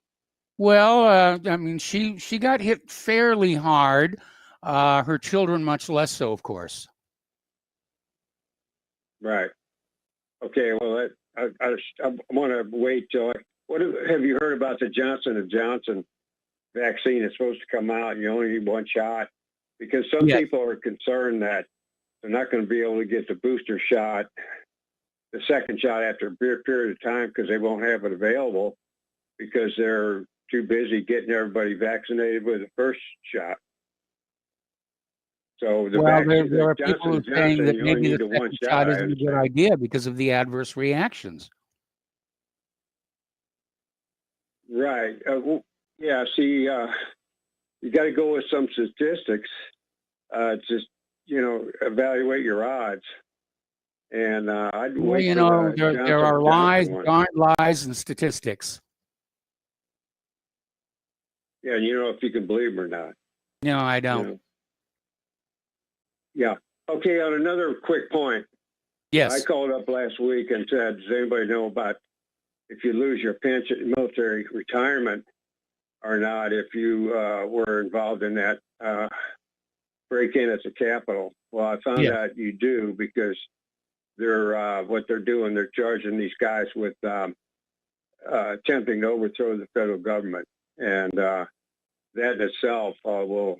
Well, I mean, she got hit fairly hard. Her children much less so, of course. Right. Okay. Well, I want to wait till. What have you heard about the Johnson & Johnson vaccine? It's supposed to come out, and you only need one shot, because some people are concerned that they're not going to be able to get the booster shot, the second shot, after a period of time, because they won't have it available because they're too busy getting everybody vaccinated with the first shot. So the vaccine, there are Johnson people who are & saying Johnson, that you only maybe need the the one second shot. shot I isn't a good understand. idea because of the adverse reactions. Right. Yeah. See, you got to go with some statistics. Just evaluate your odds. And I'd Well, wait there Johnson are & lies, Johnson one. darn lies, and statistics. Yeah, and you don't know if you can believe them or not. No, I don't. Yeah. Okay. On another quick point. Yes. I called up last week and said, does anybody know about if you lose your pension, military retirement, or not, if you were involved in that break-in at the Capitol? Well, I found out you do, because they're what they're doing, they're charging these guys with attempting to overthrow the federal government. And that in itself will,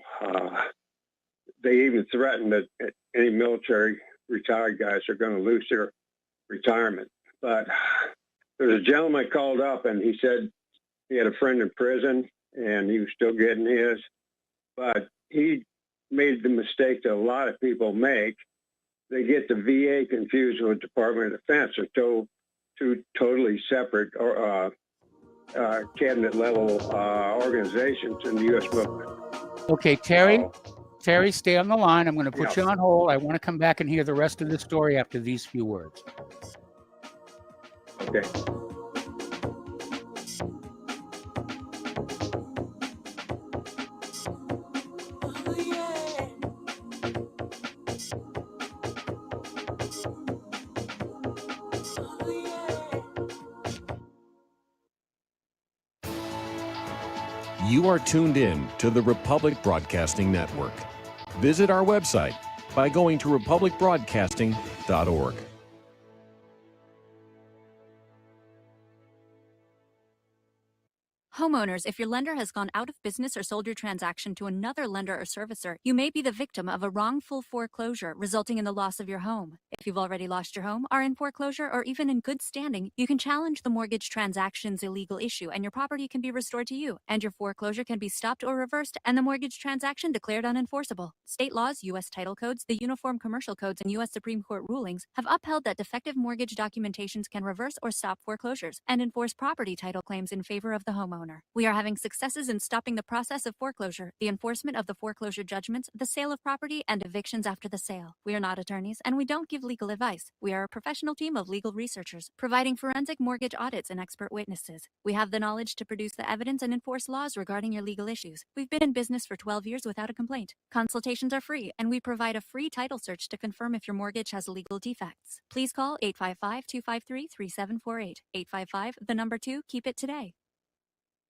they even threaten that any military retired guys are going to lose their retirement. But there's a gentleman called up, and he said he had a friend in prison and he was still getting his, but he made the mistake that a lot of people make. They get the VA confused with Department of Defense. They're two totally separate cabinet level organizations in the U.S. movement. Okay, Terry, stay on the line. I'm going to put you on hold. I want to come back and hear the rest of the story after these few words. Okay. You are tuned in to the Republic Broadcasting Network. Visit our website by going to republicbroadcasting.org. Homeowners, if your lender has gone out of business or sold your transaction to another lender or servicer, you may be the victim of a wrongful foreclosure, resulting in the loss of your home. If you've already lost your home, are in foreclosure, or even in good standing, you can challenge the mortgage transaction's illegal issue, and your property can be restored to you, and your foreclosure can be stopped or reversed, and the mortgage transaction declared unenforceable. State laws, U.S. title codes, the Uniform Commercial Codes, and U.S. Supreme Court rulings have upheld that defective mortgage documentations can reverse or stop foreclosures and enforce property title claims in favor of the homeowner. We are having successes in stopping the process of foreclosure, the enforcement of the foreclosure judgments, the sale of property, and evictions after the sale. We are not attorneys, and we don't give legal advice. We are a professional team of legal researchers, providing forensic mortgage audits and expert witnesses. We have the knowledge to produce the evidence and enforce laws regarding your legal issues. We've been in business for 12 years without a complaint. Consultations are free, and we provide a free title search to confirm if your mortgage has legal defects. Please call 855-253-3748. 855, 2, keep it today.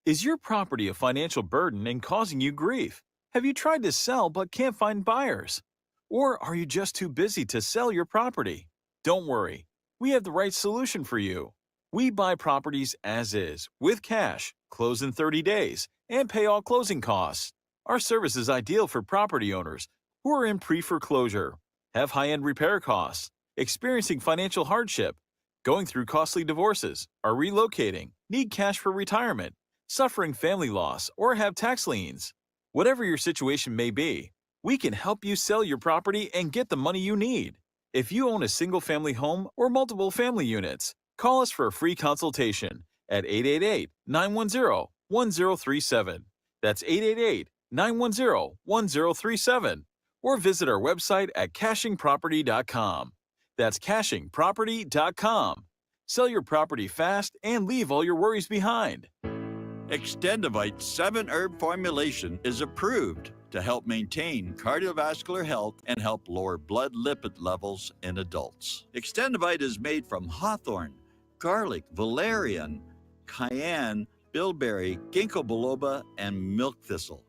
Is your property a financial burden and causing you grief? Have you tried to sell but can't find buyers? Or are you just too busy to sell your property? Don't worry, we have the right solution for you. We buy properties as is, with cash, close in 30 days, and pay all closing costs. Our service is ideal for property owners who are in pre-foreclosure, have high-end repair costs, experiencing financial hardship, going through costly divorces, are relocating, need cash for retirement, suffering family loss, or have tax liens. Whatever your situation may be, we can help you sell your property and get the money you need. If you own a single-family home or multiple family units, call us for a free consultation at 888-910-1037. That's 888-910-1037. Or visit our website at cashingproperty.com. That's cashingproperty.com. Sell your property fast and leave all your worries behind. Extendivite's 7-herb formulation is approved to help maintain cardiovascular health and help lower blood lipid levels in adults. Extendivite is made from hawthorn, garlic, valerian, cayenne, bilberry, ginkgo biloba, and milk thistle.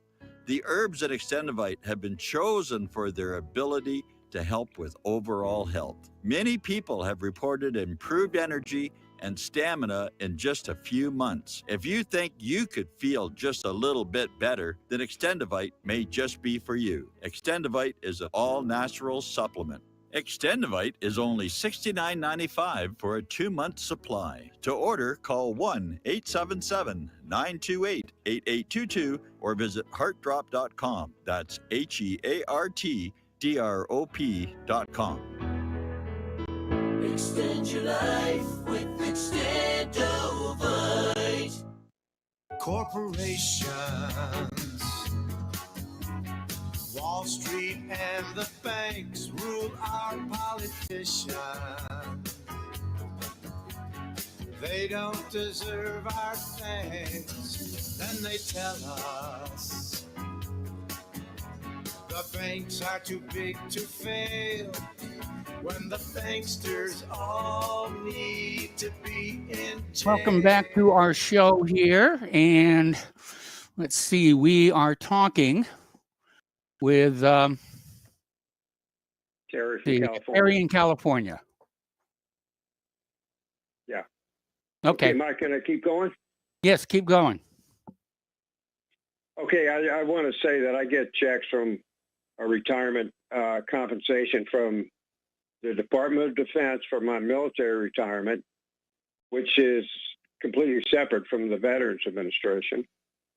The herbs at Extendivite have been chosen for their ability to help with overall health. Many people have reported improved energy and stamina in just a few months. If you think you could feel just a little bit better, then Extendivite may just be for you. Extendivite is an all-natural supplement. Extendivite is only $69.95 for a 2-month supply. To order, call 1-877-928-8822 or visit heartdrop.com. That's HEARTDROP.com. Extend your life with Extendovite. Corporations, Wall Street and the banks rule our politicians. They don't deserve our thanks, then they tell us the banks are too big to fail. When the banksters all need to be in jail. Welcome back to our show here. And let's see, we are talking with Terry from California. Terry in California. Yeah. Okay. Mike, can I keep going? Yes, keep going. Okay, I want to say that I get checks from a retirement compensation from the Department of Defense for my military retirement, which is completely separate from the Veterans Administration.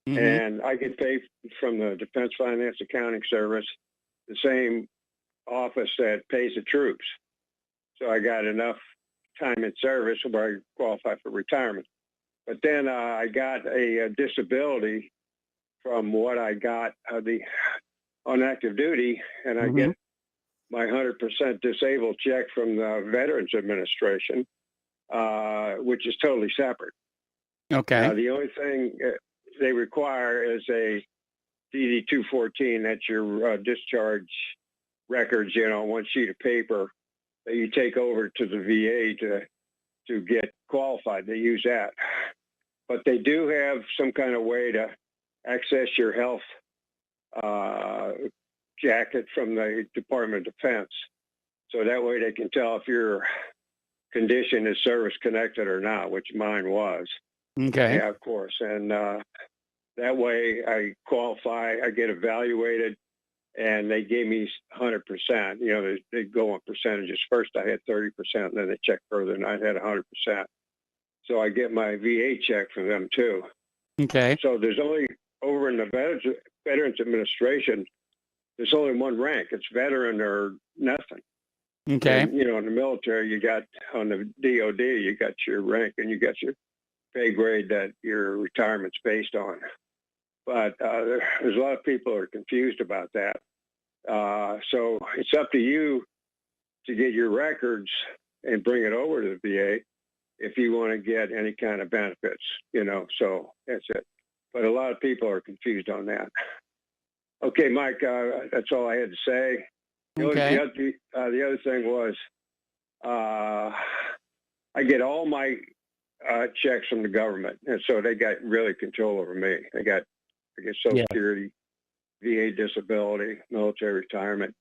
Mm-hmm. And I get paid from the Defense Finance Accounting Service, the same office that pays the troops. So I got enough time in service where I qualify for retirement. But then I got a disability from what I got on active duty, and I get my 100% disabled check from the Veterans Administration, which is totally separate. Okay. The only thing they require is a DD-214. That's your discharge records, one sheet of paper that you take over to the VA to get qualified. They use that. But they do have some kind of way to access your health jacket from the Department of Defense. So that way they can tell if your condition is service-connected or not, which mine was. Okay. Yeah, of course. And that way I qualify, I get evaluated, and they gave me 100%. They go on percentages. First I had 30%, and then they checked further, and I had 100%. So I get my VA check from them, too. Okay. So there's only, over in the Veterans Administration, there's only one rank. It's veteran or nothing. Okay. And, in the military, you got, on the DOD, you got your rank and you got your pay grade that your retirement's based on. But there's a lot of people who are confused about that. So it's up to you to get your records and bring it over to the VA if you want to get any kind of benefits, so that's it. But a lot of people are confused on that. Okay, Mike, that's all I had to say. Okay. The other thing was I get all my checks from the government, and so they got really control over me. I get Social Security, VA disability, military retirement,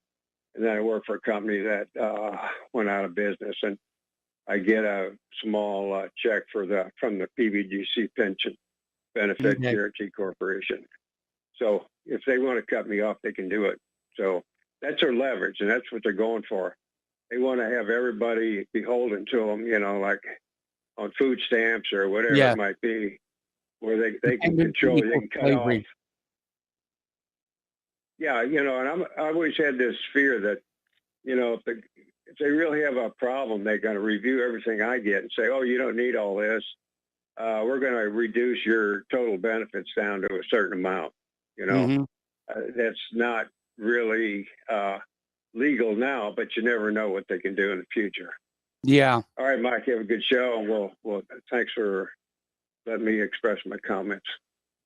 and then I work for a company that went out of business, and I get a small check from the PBGC pension benefit guarantee corporation. So if they want to cut me off, they can do it. So that's their leverage, and that's what they're going for. They want to have everybody beholden to them, like on food stamps or whatever it might be, where they can control, they can cut off. Yeah, and I always had this fear that, if they really have a problem, they're going to review everything I get and say, oh, you don't need all this. We're going to reduce your total benefits down to a certain amount. That's not really legal now, but you never know what they can do in the future. Yeah. All right, Mike, you have a good show, and we'll thanks for letting me express my comments.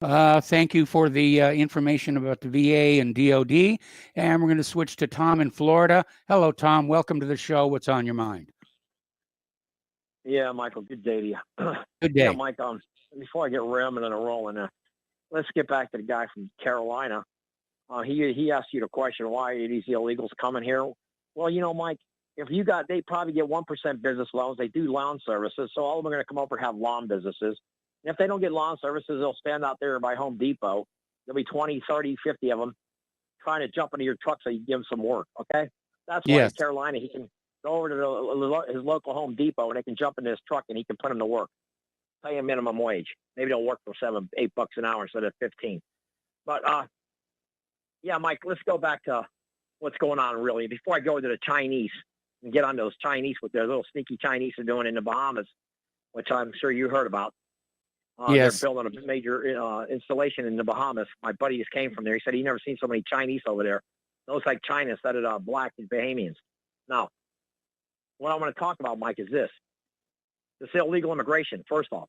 Thank you for the information about the VA and DOD. And we're going to switch to Tom in Florida. Hello, Tom. Welcome to the show. What's on your mind? Yeah, Michael, good day to you. Good day. Yeah, Mike, before I get ramming and rolling, let's get back to the guy from Carolina. He asked you the question, why are these illegals coming here? Well, Mike, they probably get 1% business loans. They do lawn services, so all of them are going to come over and have lawn businesses. And if they don't get lawn services, they'll stand out there by Home Depot. There'll be 20, 30, 50 of them trying to jump into your truck so you give them some work, okay? That's why in Carolina he can go over to his local Home Depot and they can jump into his truck and he can put them to work. Pay a minimum wage. Maybe they'll work for $7, $8 an hour instead of 15. But, yeah, Mike, let's go back to what's going on really. Before I go to the Chinese and get on those Chinese, what their little sneaky Chinese are doing in the Bahamas, which I'm sure you heard about. They're building a major installation in the Bahamas. My buddy just came from there. He said he never seen so many Chinese over there. Those like China instead of black and Bahamians. Now, what I want to talk about, Mike, is this illegal immigration, first off.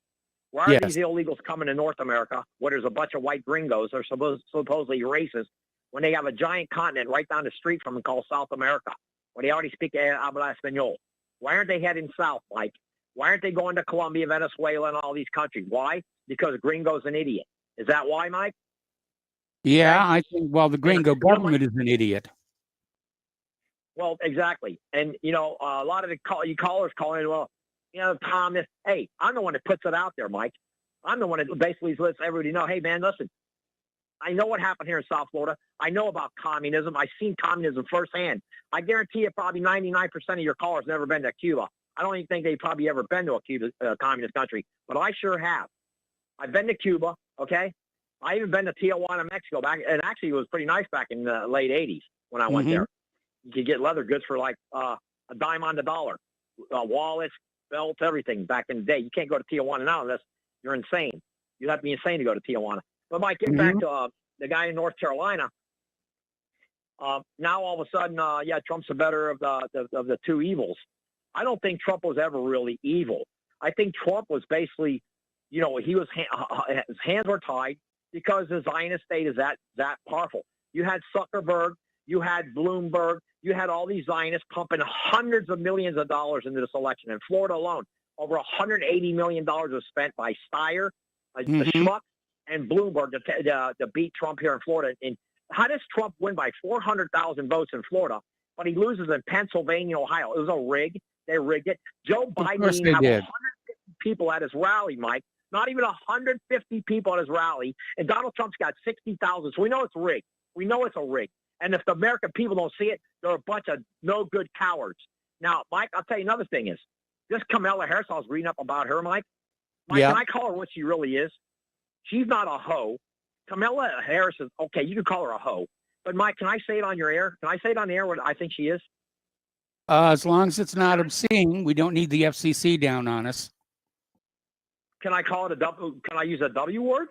Why are these illegals coming to North America where there's a bunch of white gringos that are supposedly racist when they have a giant continent right down the street from them called South America, where they already speak habla español? Why aren't they heading south, Mike? Why aren't they going to Colombia, Venezuela, and all these countries? Why? Because Gringo's an idiot. Is that why, Mike? Yeah, I think, the Gringo government is an idiot. Well, exactly. And, a lot of the callers calling in, Tom, hey, I'm the one that puts it out there, Mike. I'm the one that basically lets everybody know, hey, man, listen, I know what happened here in South Florida. I know about communism. I've seen communism firsthand. I guarantee you probably 99% of your callers never been to Cuba. I don't even think they've probably ever been to a Cuba communist country, but I sure have. I've been to Cuba, okay? I even been to Tijuana, Mexico, back, and actually it was pretty nice back in the late 80s when I went there. You could get leather goods for like a dime on the dollar, wallets, belts, everything back in the day. You can't go to Tijuana now unless you're insane. You have to be insane to go to Tijuana. But Mike, getting back to the guy in North Carolina, now all of a sudden, Trump's the better of the two evils. I don't think Trump was ever really evil. I think Trump was basically, he was his hands were tied because the Zionist state is that powerful. You had Zuckerberg, you had Bloomberg, you had all these Zionists pumping hundreds of millions of dollars into this election. In Florida alone, over $180 million was spent by Steyer, the schmuck, and Bloomberg to beat Trump here in Florida. And how does Trump win by 400,000 votes in Florida, but he loses in Pennsylvania, Ohio? It was a rig. They rigged it. Joe Biden didn't have 150 people at his rally, Mike. Not even 150 people at his rally. And Donald Trump's got 60,000. So we know it's rigged. We know it's a rig. And if the American people don't see it, they're a bunch of no-good cowards. Now, Mike, I'll tell you another thing is, this Kamala Harris, I was reading up about her, Mike. Can I call her what she really is? She's not a hoe. Kamala Harris is, okay, you can call her a hoe. But, Mike, can I say it on your air? Can I say it on the air what I think she is? As long as it's not obscene, we don't need the FCC down on us. Can I call it a W? Can I use a W word?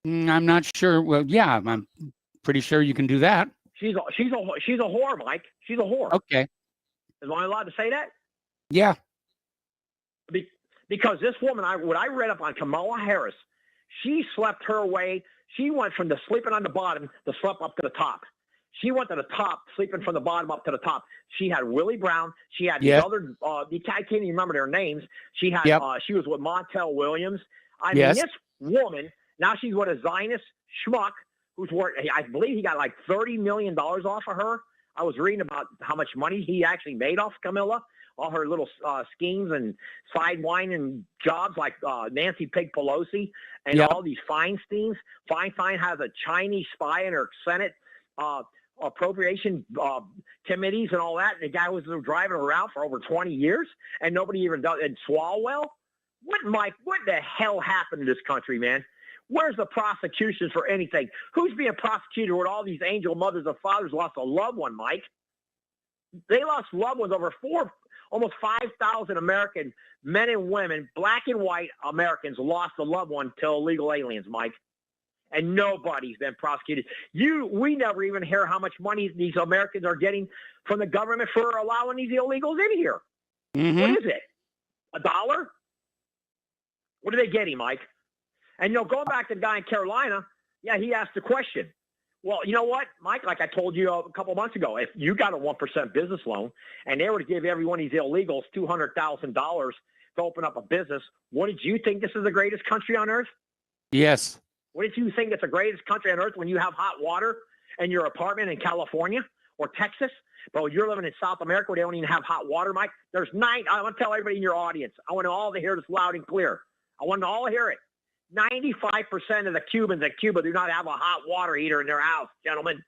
I'm not sure. Well, yeah, I'm pretty sure you can do that. She's a whore, Mike. She's a whore. Okay. Am I allowed to say that? Yeah. Because this woman, what I read up on Kamala Harris, she slept her way. She went from the sleeping on the bottom to slept up to the top. She went to the top, sleeping from the bottom up to the top. She had Willie Brown. She had these other, I can't even remember their names. She had, she was with Montel Williams. I mean, this woman, now she's with a Zionist schmuck who's worth, I believe he got like $30 million off of her. I was reading about how much money he actually made off Camilla, all her little schemes and sidewinding jobs like Nancy Pig Pelosi and all these Feinsteins. Feinstein has a Chinese spy in her Senate appropriation committees and all that. And the guy was driving around for over 20 years and nobody even does. And Swalwell, what the hell happened to this country, man? Where's the prosecution for anything? Who's being prosecuted when all these angel mothers and fathers lost a loved one, Mike? They lost loved ones. Almost 5,000 American men and women, black and white Americans, lost a loved one to illegal aliens, Mike. And nobody's been prosecuted. We never even hear how much money these Americans are getting from the government for allowing these illegals in here. What is it? $1? What are they getting, Mike? And, going back to the guy in Carolina, he asked the question. Well, you know what, Mike, like I told you a couple months ago, if you got a 1% business loan and they were to give every one of these illegals $200,000 to open up a business, what did you think this is the greatest country on earth? Yes. What did you think it's the greatest country on earth when you have hot water in your apartment in California or Texas? But when you're living in South America where they don't even have hot water, Mike, I want to tell everybody in your audience, I want them all to hear this loud and clear. I want them all to hear it. 95% of the Cubans at Cuba do not have a hot water heater in their house, gentlemen,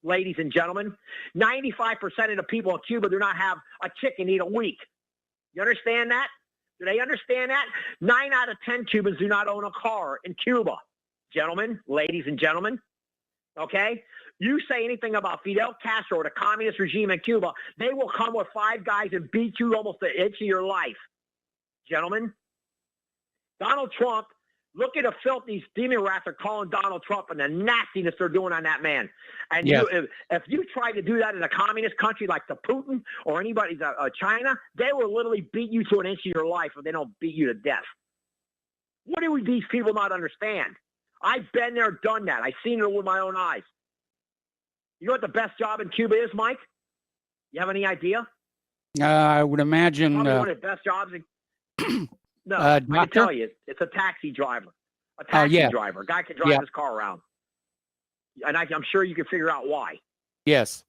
ladies and gentlemen. 95% of the people in Cuba do not have a chicken eat a week. You understand that? Do they understand that? 9 out of 10 Cubans do not own a car in Cuba, gentlemen, ladies and gentlemen. Okay? You say anything about Fidel Castro or the communist regime in Cuba, they will come with 5 guys and beat you almost the inch of your life, gentlemen. Donald Trump, look at the filth these demon rats are calling Donald Trump and the nastiness they're doing on that man. And if you try to do that in a communist country like the Putin or anybody's China, they will literally beat you to an inch of your life if they don't beat you to death. What do these people not understand? I've been there, done that. I've seen it with my own eyes. You know what the best job in Cuba is, Mike? You have any idea? I would imagine. Probably one of the best jobs in... No, I can tell you, it's a taxi driver. A taxi driver. A guy can drive his car around. And I'm sure you can figure out why. Yes.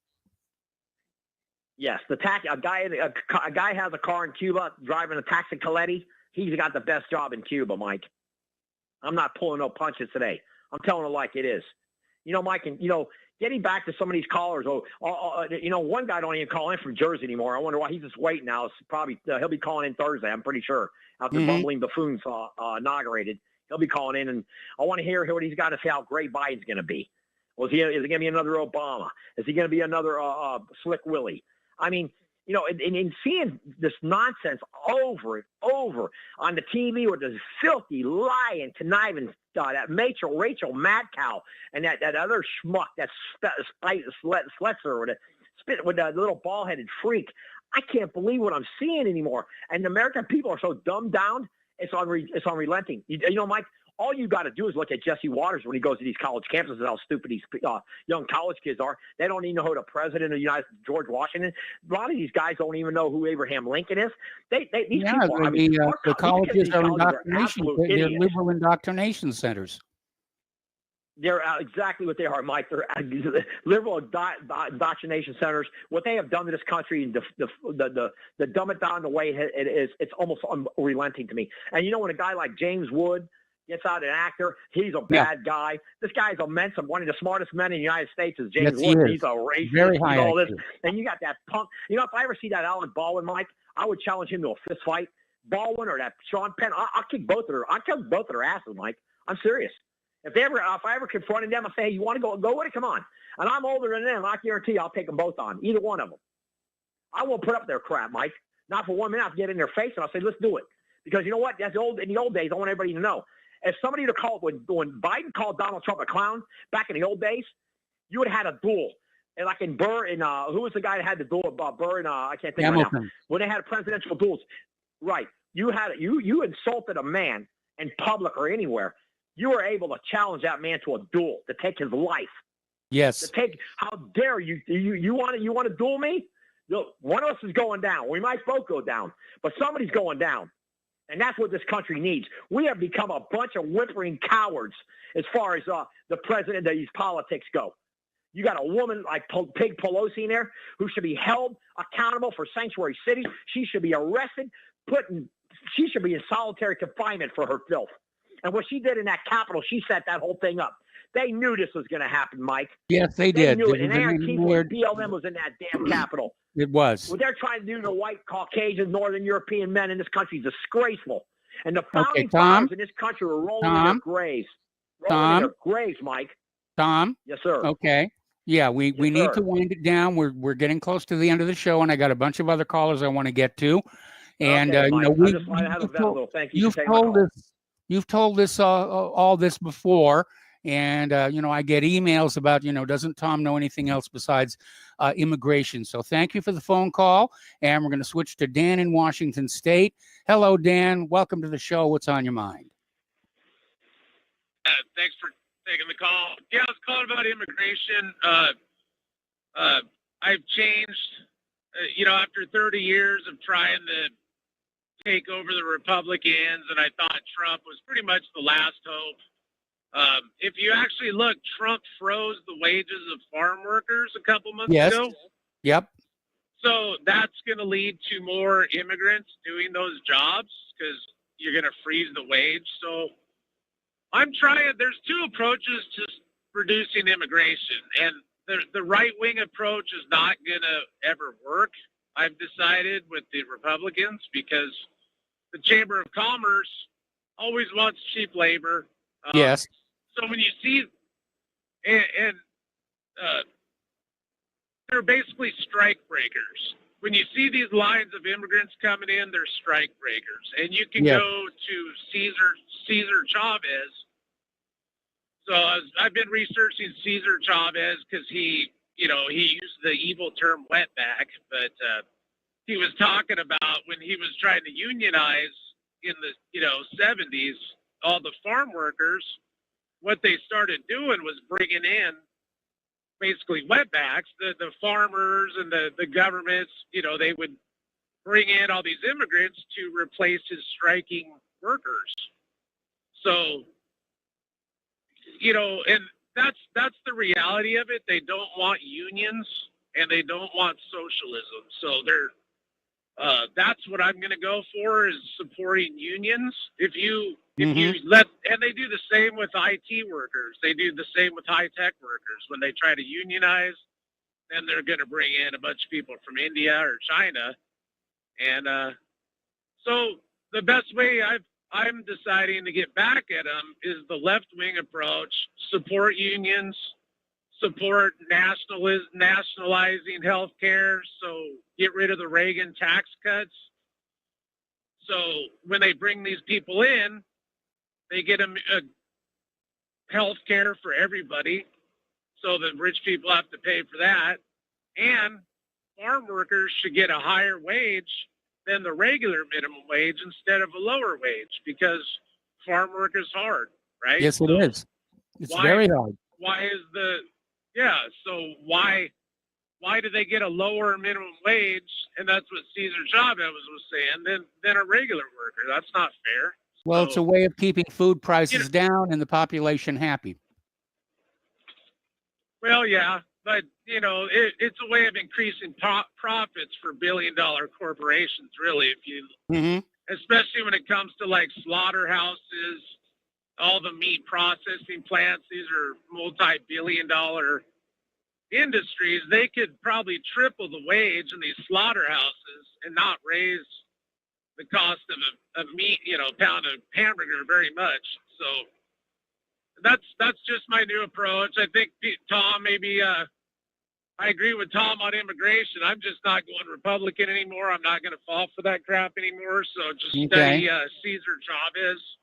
Yes, a guy has a car in Cuba driving a taxi Coletti. He's got the best job in Cuba, Mike. I'm not pulling no punches today. I'm telling it like it is. Mike, and getting back to some of these callers. One guy don't even call in from Jersey anymore. I wonder why. He's just waiting now. It's probably he'll be calling in Thursday. I'm pretty sure after Bumbling Buffoons inaugurated, he'll be calling in, and I want to hear what he's got to say. How great Biden's going to be. Is it going to be another Obama? Is he going to be another Slick Willie? I mean, and seeing this nonsense over and over on the TV with this filthy, lying, conniving, that Rachel Madcow and that other schmuck, that Sletzer with the little ball-headed freak. I can't believe what I'm seeing anymore. And the American people are so dumbed down, it's unrelenting. You know, Mike, all you got to do is look at Jesse Waters when he goes to these college campuses and how stupid these young college kids are. They don't even know who the president of the United States, George Washington. A lot of these guys don't even know who Abraham Lincoln is. These people, the colleges are indoctrination. They're liberal indoctrination centers. They're exactly what they are, Mike. They're liberal indoctrination centers. What they have done to this country, the dumb it down the way it is, it's almost unrelenting to me. And when a guy like James Wood gets out, an actor, he's a bad guy. This guy's immense. One of the smartest men in the United States is James Wood. He's a racist. Very high all this. IQ. And you got that punk. If I ever see that Alec Baldwin, Mike, I would challenge him to a fist fight. Baldwin or that Sean Penn, I'll kick both of their asses, Mike. I'm serious. If I ever confronted them, I say, hey, you want to go with it? Come on. And I'm older than them. I guarantee I'll take them both on, either one of them. I won't put up their crap, Mike. Not for 1 minute. I'll get in their face and I'll say, let's do it. Because you know what? In the old days, I want everybody to know. If somebody to call when Biden called Donald Trump a clown back in the old days, you would have had a duel. And like in Burr and who was the guy that had the duel? Burr and I can't think right now. When they had presidential duels, right? You insulted a man in public or anywhere. You were able to challenge that man to a duel, to take his life. Yes. How dare you? You want to duel me? Look, one of us is going down. We might both go down, but somebody's going down. And that's what this country needs. We have become a bunch of whimpering cowards as far as the president of these politics go. You got a woman like Pig Pelosi in there who should be held accountable for sanctuary cities. She should be arrested, she should be in solitary confinement for her filth. And what she did in that Capitol, she set that whole thing up. They knew this was going to happen, Mike. Yes, they did. They knew it. And Antifa and BLM was in that damn Capitol. It was. What they're trying to do to white, Caucasian, Northern European men in this country is disgraceful. And the founding fathers in this country were rolling in their graves. Rolling in their graves, Mike. Tom? Yes, sir. Okay. Yeah, we need to wind it down. We're getting close to the end of the show, and I got a bunch of other callers I want to get to. And you've told us all this before, and I get emails about doesn't Tom know anything else besides immigration? So thank you for the phone call, and we're going to switch to Dan in Washington State. Hello, Dan. Welcome to the show. What's on your mind? Thanks for taking the call. Yeah, I was calling about immigration. I've changed, after 30 years of trying to take over the Republicans, and I thought Trump was pretty much the last hope. If you actually look, Trump froze the wages of farm workers a couple months ago. Yep. So that's going to lead to more immigrants doing those jobs because you're going to freeze the wage. So I'm trying. There's two approaches to reducing immigration, and the right-wing approach is not going to ever work. I've decided with the Republicans because the Chamber of Commerce always wants cheap labor. Yes. So when you see, and they're basically strike breakers. When you see these lines of immigrants coming in, they're strike breakers. And you can go to Cesar Chavez. So I've been researching Cesar Chavez because he used the evil term wetback, but he was talking about when he was trying to unionize in the 70s, all the farm workers, what they started doing was bringing in basically wetbacks. The farmers and the governments, they would bring in all these immigrants to replace his striking workers. So, and that's the reality of it. They don't want unions and they don't want socialism. So that's what I'm going to go for, is supporting unions. If you let, and they do the same with IT workers. They do the same with high-tech workers. When they try to unionize, then they're going to bring in a bunch of people from India or China. And so the best way I'm deciding to get back at them is the left-wing approach: support unions, support nationalizing healthcare, so get rid of the Reagan tax cuts. So when they bring these people in, they get a health care for everybody, so the rich people have to pay for that. And farm workers should get a higher wage than the regular minimum wage instead of a lower wage, because farm work is hard, right? Yes, it is. It's very hard. Why is so why do they get a lower minimum wage? And that's what Cesar Chavez was saying, than a regular worker. That's not fair. Well, it's a way of keeping food prices down and the population happy. Well, yeah, but it's a way of increasing profits for billion-dollar corporations, really. If you, especially when it comes to like slaughterhouses, all the meat processing plants, these are multi-billion-dollar industries. They could probably triple the wage in these slaughterhouses and not raise the cost of meat, pound of hamburger very much. So that's just my new approach. I think Tom, maybe I agree with Tom on immigration. I'm just not going Republican anymore. I'm not going to fall for that crap anymore. So just study Cesar Chavez.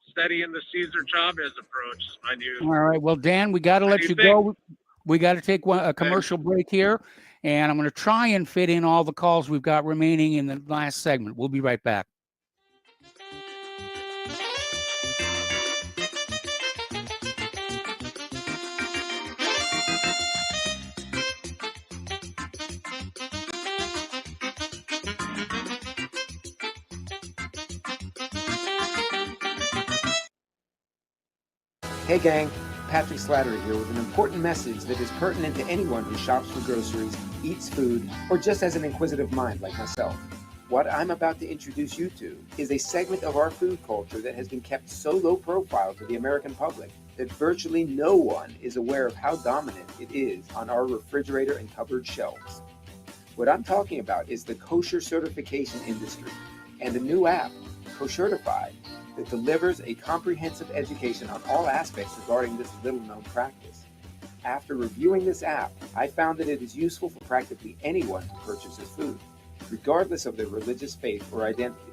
Studying the Cesar Chavez approach is my new. All right. Well, Dan, we got to let you go. We got to take a commercial break here, and I'm going to try and fit in all the calls we've got remaining in the last segment. We'll be right back. Hey gang, Patrick Slattery here with an important message that is pertinent to anyone who shops for groceries, eats food, or just has an inquisitive mind like myself. What I'm about to introduce you to is a segment of our food culture that has been kept so low profile to the American public that virtually no one is aware of how dominant it is on our refrigerator and cupboard shelves. What I'm talking about is the kosher certification industry and a new app, Koshertified, that delivers a comprehensive education on all aspects regarding this little-known practice. After reviewing this app, I found that it is useful for practically anyone who purchases food, regardless of their religious faith or identity.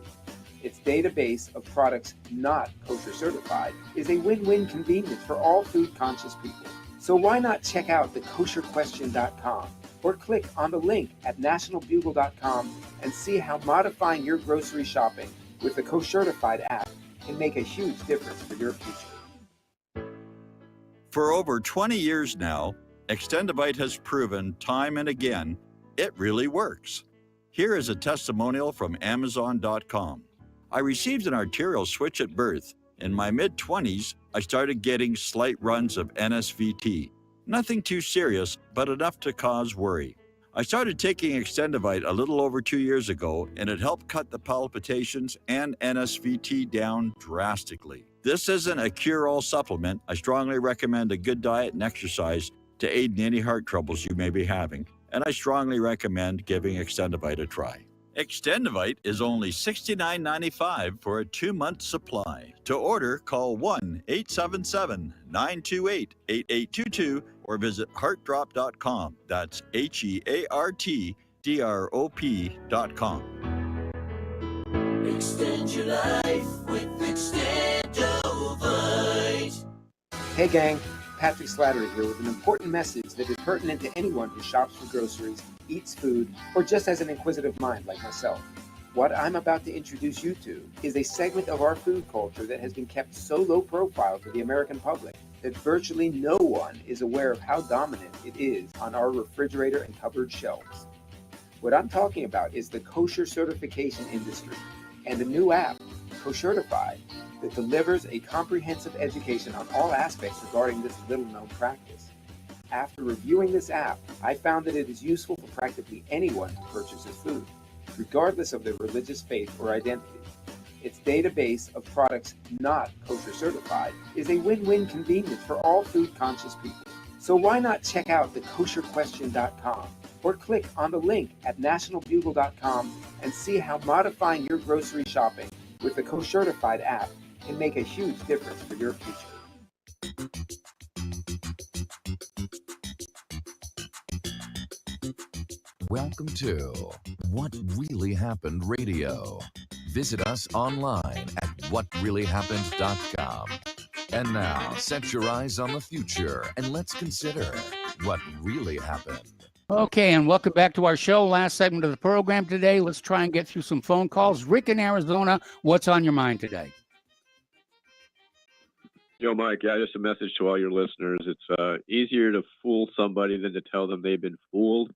Its database of products not kosher certified is a win-win convenience for all food-conscious people. So why not check out the kosherquestion.com or click on the link at nationalbugle.com and see how modifying your grocery shopping with the Koshertified app can make a huge difference for your future. For over 20 years now, Extendivite has proven time and again it really works. Here is a testimonial from Amazon.com. I received an arterial switch at birth. In my mid-20s, I started getting slight runs of NSVT. Nothing too serious, but enough to cause worry. I started taking Extendivite a little over 2 years ago, and it helped cut the palpitations and NSVT down drastically. This isn't a cure-all supplement. I strongly recommend a good diet and exercise to aid in any heart troubles you may be having, and I strongly recommend giving Extendivite a try. Extendivite is only $69.95 for a 2-month supply. To order, call 1-877-928-8822 or visit heartdrop.com. That's HEARTDROP.com. Extend your life with Extendovite. Hey gang, Patrick Slattery here with an important message that is pertinent to anyone who shops for groceries, eats food, or just has an inquisitive mind like myself. What I'm about to introduce you to is a segment of our food culture that has been kept so low profile to the American public that virtually no one is aware of how dominant it is on our refrigerator and cupboard shelves. What I'm talking about is the kosher certification industry and a new app, Koshertified, that delivers a comprehensive education on all aspects regarding this little-known practice. After reviewing this app, I found that it is useful for practically anyone who purchases food, regardless of their religious faith or identity. Its database of products not kosher certified is a win-win convenience for all food-conscious people. So why not check out the kosherquestion.com or click on the link at nationalbugle.com and see how modifying your grocery shopping with the Koshertified app can make a huge difference for your future. Welcome to What Really Happened Radio. Visit us online at whatreallyhappened.com. And now, set your eyes on the future and let's consider what really happened. Okay, and welcome back to our show. Last segment of the program today. Let's try and get through some phone calls. Rick in Arizona, what's on your mind today? Mike, just a message to all your listeners. It's easier to fool somebody than to tell them they've been fooled.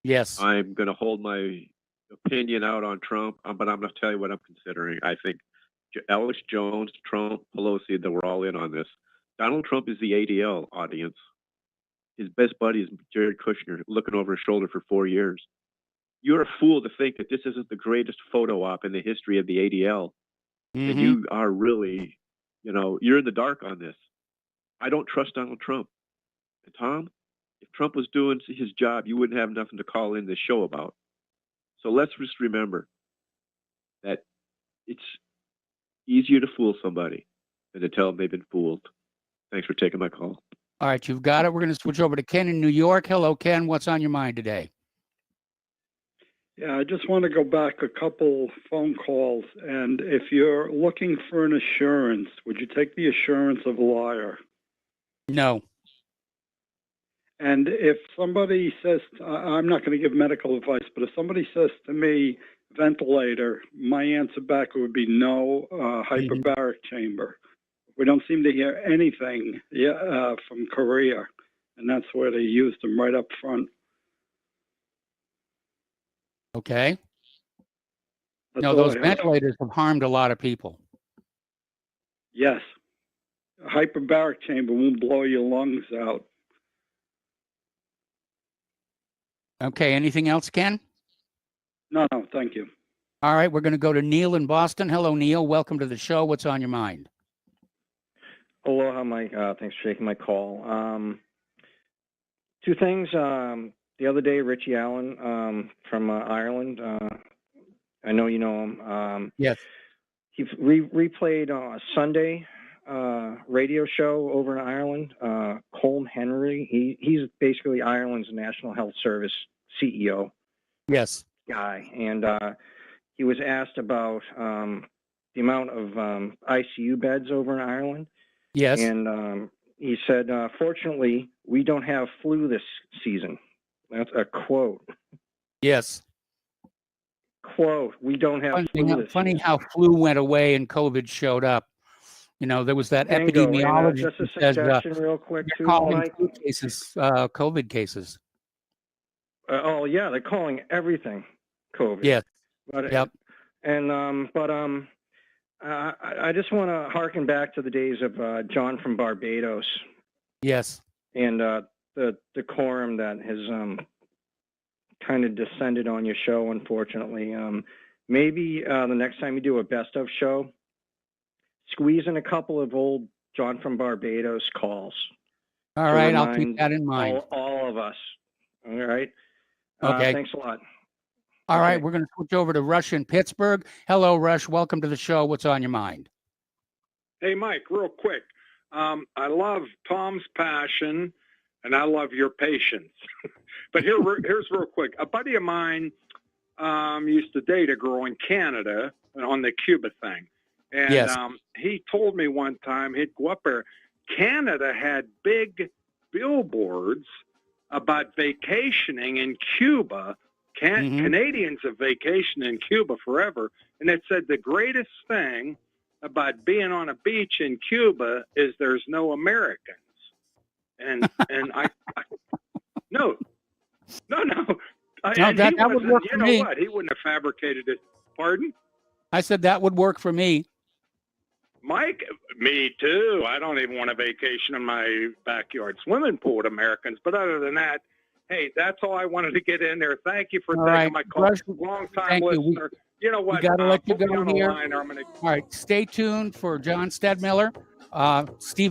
Yes. I'm going to hold my opinion out on Trump, but I'm going to tell you what I'm considering. I think Alex Jones, Trump, Pelosi, that we're all in on this. Donald Trump is the ADL audience. His best buddy is Jared Kushner, looking over his shoulder for 4 years. You're a fool to think that this isn't the greatest photo op in the history of the ADL. Mm-hmm. And you are really, you're in the dark on this. I don't trust Donald Trump. And Tom, if Trump was doing his job, you wouldn't have nothing to call in this show about. So let's just remember that it's easier to fool somebody than to tell them they've been fooled. Thanks for taking my call. All right, you've got it. We're going to switch over to Ken in New York. Hello, Ken. What's on your mind today? Yeah, I just want to go back a couple phone calls. And if you're looking for an assurance, would you take the assurance of a liar? No. And if somebody says, I'm not going to give medical advice, but if somebody says to me, ventilator, my answer back would be no, hyperbaric chamber. We don't seem to hear anything from Korea, and that's where they used them right up front. Okay. That's No, all those I have. ventilators have harmed a lot of people. Yes. A hyperbaric chamber won't blow your lungs out. Okay, anything else, Ken? No, thank you. All right, we're going to go to Neil in Boston. Hello, Neil. Welcome to the show. What's on your mind? Aloha, Mike. Thanks for taking my call. Two things. The other day, Richie Allen from Ireland, I know you know him. Yes. He replayed a Sunday radio show over in Ireland. Colm Henry. He's basically Ireland's National Health Service CEO. Yes. Guy. And he was asked about the amount of ICU beds over in Ireland. Yes. And he said, fortunately, we don't have flu this season. That's a quote. Yes. Quote, we don't have flu this Funny season. how flu went away and COVID showed up. There was that Bingo. epidemiologist And, just a that says, suggestion real quick, they're too, calling Mike. flu cases COVID cases. Oh, yeah, they're calling everything COVID. Yes. But, Yep. And, I just want to harken back to the days of John from Barbados. Yes. And the decorum that has kind of descended on your show, unfortunately. Maybe the next time you do a best of show, squeeze in a couple of old John from Barbados calls. All right, I'll keep that in mind. All of us. All right. Okay. Thanks a lot. All right, we're going to switch over to Rush in Pittsburgh. Hello, Rush. Welcome to the show. What's on your mind? Hey, Mike, real quick. I love Tom's passion, and I love your patience. But here's real quick. A buddy of mine used to date a girl in Canada on the Cuba thing. And Yes. He told me one time he'd go up there. Canada had big billboards about vacationing in Cuba. Canadians have vacationed in Cuba forever. And it said the greatest thing about being on a beach in Cuba is there's no Americans. And I no. No, And that he would wasn't, work you for know me. what? He wouldn't have fabricated it. Pardon? I said that would work for me. Mike, me too. I don't even want a vacation in my backyard swimming pool with Americans. But other than that, hey, that's all I wanted to get in there. Thank you for All taking right. my call. Rush, Long time thank you. listener. You know what? We got to let you put me go on the here. line or I'm gonna All right, stay tuned for John Stedmiller. Steve